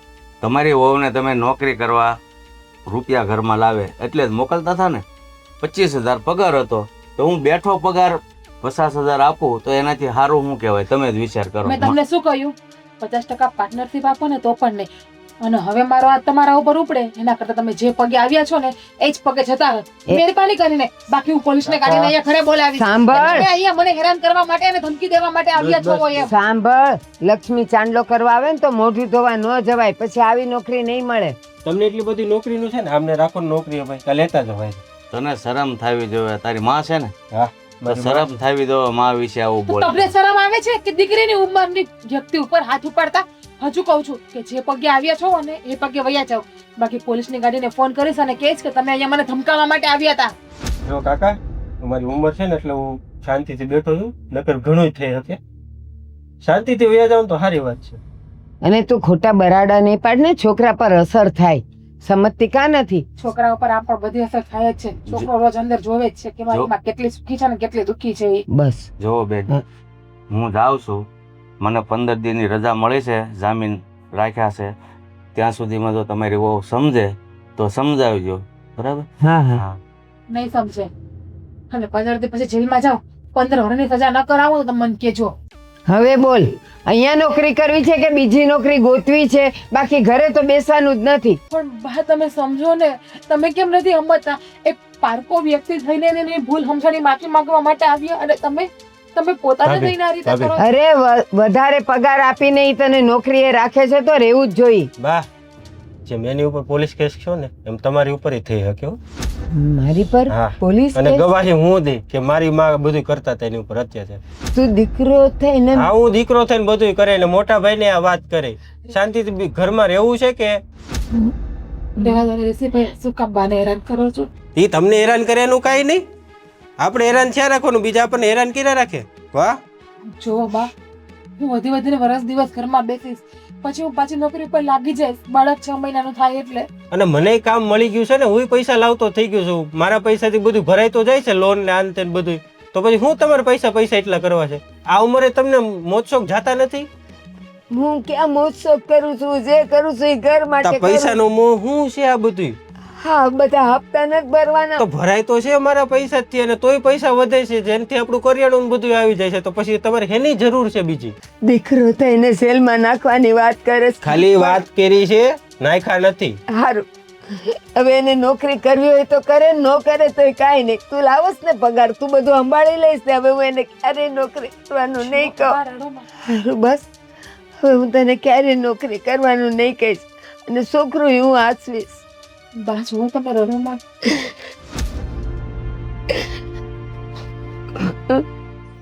Speaker 5: તમારી વહુને તમે નોકરી કરવા રૂપિયા ઘરમાં લાવે એટલે જ મોકલતા હતા ને. 25,000 પગાર હતો તો હું બેઠો પગાર 50,000 આપું તો એનાથી સારું શું કહેવાય? તમે જ વિચાર કરો.
Speaker 2: મેં તમને શું કહ્યું? 50% પાર્ટનરશિપ આપો ને તો પણ નહીં. અને હવે મારો હાથ તમારા ઉપર ઉપડે એના કરતા તમે જે પગે આવ્યા છો ને એ જ પગે જતા રહો મહેરબાની કરીને. બાકી હું પોલીસને કાઢીને અહીંયા ઘરે બોલાવીશ.
Speaker 1: સાંભળ.
Speaker 2: તમે અહીંયા મને હેરાન કરવા માટે અને ધમકી દેવા માટે આવ્યા છો એમ.
Speaker 1: સાંભળ, લક્ષ્મી ચાંદલો કરવા આવે ને તો મોઢું ધોવા ન જવાય, પછી આવી નોકરી નહીં મળે.
Speaker 4: તમને એટલી બધી નોકરીનું છે ને, આમને રાખો ને નોકરી ભાઈ, કાં લેતા જ ભાઈ.
Speaker 5: તને શરમ થાવી જોઈએ. તારી માં છે ને,
Speaker 4: હા
Speaker 5: શરમ થાવી દો માં વિશે આવું
Speaker 2: તો
Speaker 5: બોલે.
Speaker 2: તમને શરમ આવે છે કે દીકરીની ઉંમરની વ્યક્તિ ઉપર હાથ ઉપાડતા? હજુ કહું છું કે જે પગે આવ્યા છો ને એ પગે વયા જાઓ. બાકી પોલીસની ગાડીને ફોન કરીશ અને કહીશ કે તમે અહીંયા મને ધમકાવવા માટે આવ્યા હતા.
Speaker 4: જો કાકા, તમારી ઉંમર છે ને એટલે હું શાંતિથી બેઠો છું, નકર ઘણું થઈ શકે. શાંતિથી વયા જાવ તો સારી વાત છે.
Speaker 1: અને તું ખોટા બરાડા નહીં પાડ ને, છોકરા પર અસર થાય. સમજતી કા નથી?
Speaker 2: છોકરા ઉપર આમ પણ બધી અસર થાય જ છે. છોકરો રોજ અંદર જોવે જ છે કે મારી માં કેટલી સુખી છે ને કેટલી દુઃખી છે એ.
Speaker 1: બસ
Speaker 5: જો બેન, હું જાઉં છું, મને 15 દિનની રજા મળી છે, જામીન રાખ્યા છે. ત્યાં સુધીમાં જો તમારી વહુ સમજે તો સમજાવજો, બરાબર?
Speaker 1: હા હા.
Speaker 2: નહીં સમજે અને 15 દિવસ પછી જેલમાં જાઓ, 15 વર્ષની સજા ન કરાવો તો મને કહેજો.
Speaker 1: હવે બોલ, અહીંયા નોકરી કરવી છે કે બીજી નોકરી ગોતવી છે? બાકી ઘરે તો બેસવાનું જ નથી.
Speaker 2: પણ બા તમે સમજો ને, તમે કેમ નથી સમજતા? એક પારકો વ્યક્તિ થઈને એની ભૂલ સમજાણી માફી માંગવા માટે આવ્યા અને તમે પોતાને થઈને આ રીતે કરો.
Speaker 1: અરે વધારે પગાર આપીને ઈ તને નોકરીએ રાખે છે તો રહેવું જ જોઈએ.
Speaker 4: બા, જેમ એની ઉપર પોલીસ કેસ છો ને એમ તમારી ઉપર થઈ શકે હો.
Speaker 1: મારી પર
Speaker 4: હા.
Speaker 1: પોલીસ
Speaker 4: અને
Speaker 1: કેસ?
Speaker 4: ગવાહી હું દઈ કે મારી માં બધું કરતા હતા એની ઉપર અત્યાચાર.
Speaker 1: તું દીકરો થઈને
Speaker 4: હા, હું દીકરો થઈને બધું કરે ને મોટા ભાઈ ને આ વાત કરે. શાંતિથી ઘરમાં રહેવું છે કે
Speaker 2: રહેવા દો ને ઋષિભાઈ, શું કામ બાને હેરાન કરો છો?
Speaker 4: ઈ તમને હેરાન કર્યાનું કાંઈ નહીં. આપણે હેરાન થયા રાખવાનું, બીજા આપણને હેરાન કર્યા રાખે. વાહ.
Speaker 2: જો બા, હું વધીને વર્ષ દિવસ ઘરમાં બેસીશ પછી હું પાછી નોકરી ઉપર લાગી જઈશ. બાળક 6 મહિનાનું થાય એટલે.
Speaker 4: અને મને કામ મળી ગયું છે ને, હું પૈસા લાવતો થઈ ગયો છું. મારા પૈસાથી બધું ભરાય તો જાય છે, લોન ને આન તે બધું. તો પછી હું તમારા પૈસા એટલા કરવા છે? આ ઉંમરે તમને મોજશોખ જાતા નથી?
Speaker 1: હું ક્યાં મોજશોખ કરું છું? જે કરું છું એ ઘર માટે કરું છું.
Speaker 4: પૈસાનો મોહ શું છે આ બધું?
Speaker 1: હા, બધા હપ્તા નથી ભરવાના.
Speaker 4: તો ભરાય તો છે મારા પૈસાથી, અને તોય પૈસા વધે છે, જેનાથી આપણું કરિયાણું ને બધું આવી જાય છે. તો પછી તમારે એની જરૂર છે બીજી?
Speaker 1: દીકરો થઈને જેલમાં નાખવાની વાત કરે છે.
Speaker 4: ખાલી વાત કરી છે, નાખ્યા નથી.
Speaker 1: સારું, હવે એને નોકરી કરવી હોય તો કરે, ન કરે તો કાંઈ નહીં. તું લાવસ ને પગાર, તું બધું સંભાળી લઈશ ને. હવે હું એને ક્યારેય નોકરી કરવાનું નહીં કહું. સારું, બસ હવે હું તને ક્યારેય નોકરી કરવાનું નહીં કહીશ અને છોકરું હું આસવીશ.
Speaker 2: બા જો તમે રડોમાં.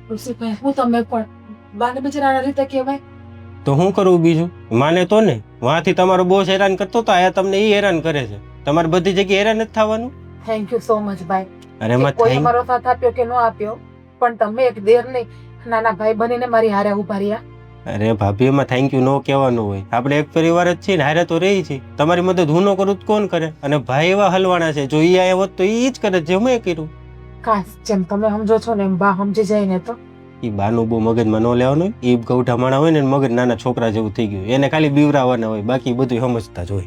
Speaker 2: ઋષિભાઈ, હું તમે પણ બાને બિચારાના રીતે કહેવાય.
Speaker 4: તો હું કરવું બીજું? માને તો ને, વાંથી તમારો બોસ હેરાન કરતો તો આયા તમને ઈ હેરાન કરે છે. તમારે બધી જગ્યાએ હેરાન નથી થવાનું.
Speaker 2: થેન્ક યુ સો મચ ભાઈ.
Speaker 4: અરે એમાં
Speaker 2: કોઈ
Speaker 4: thank-
Speaker 2: અમારો સાથ આપ્યો કે ન આપ્યો, પણ તમે એક દેર નહીં નાના ભાઈ બનીને મારી હારે ઉભા રહ્યા.
Speaker 4: અરે ભાભી એમાં થેન્ક યુ નો કહેવાનું હોય. આપણે એક પરિવાર જ છીએ ને, હારે તો રહી છીએ. તમારી મદદ હું ન કરું તો કોણ કરે? અને ભાઈ એવા હલવાણા છે, જો ઈ આવ્યો હોત તો ઈ જ કરે જે મેં કર્યું.
Speaker 2: કાશ જેમ તમે સમજો છો ને એમ બા સમજી જાય ને તો.
Speaker 4: ઈ બાનું બહુ મગજમાં ન લેવાનું હોય. ઈ ગૌઠા માણા હોય ને એને મગજ નાના છોકરા જેવું થઈ ગયું. એને ખાલી બીવરાવાના હોય, બાકી બધું સમજતા જ હોય.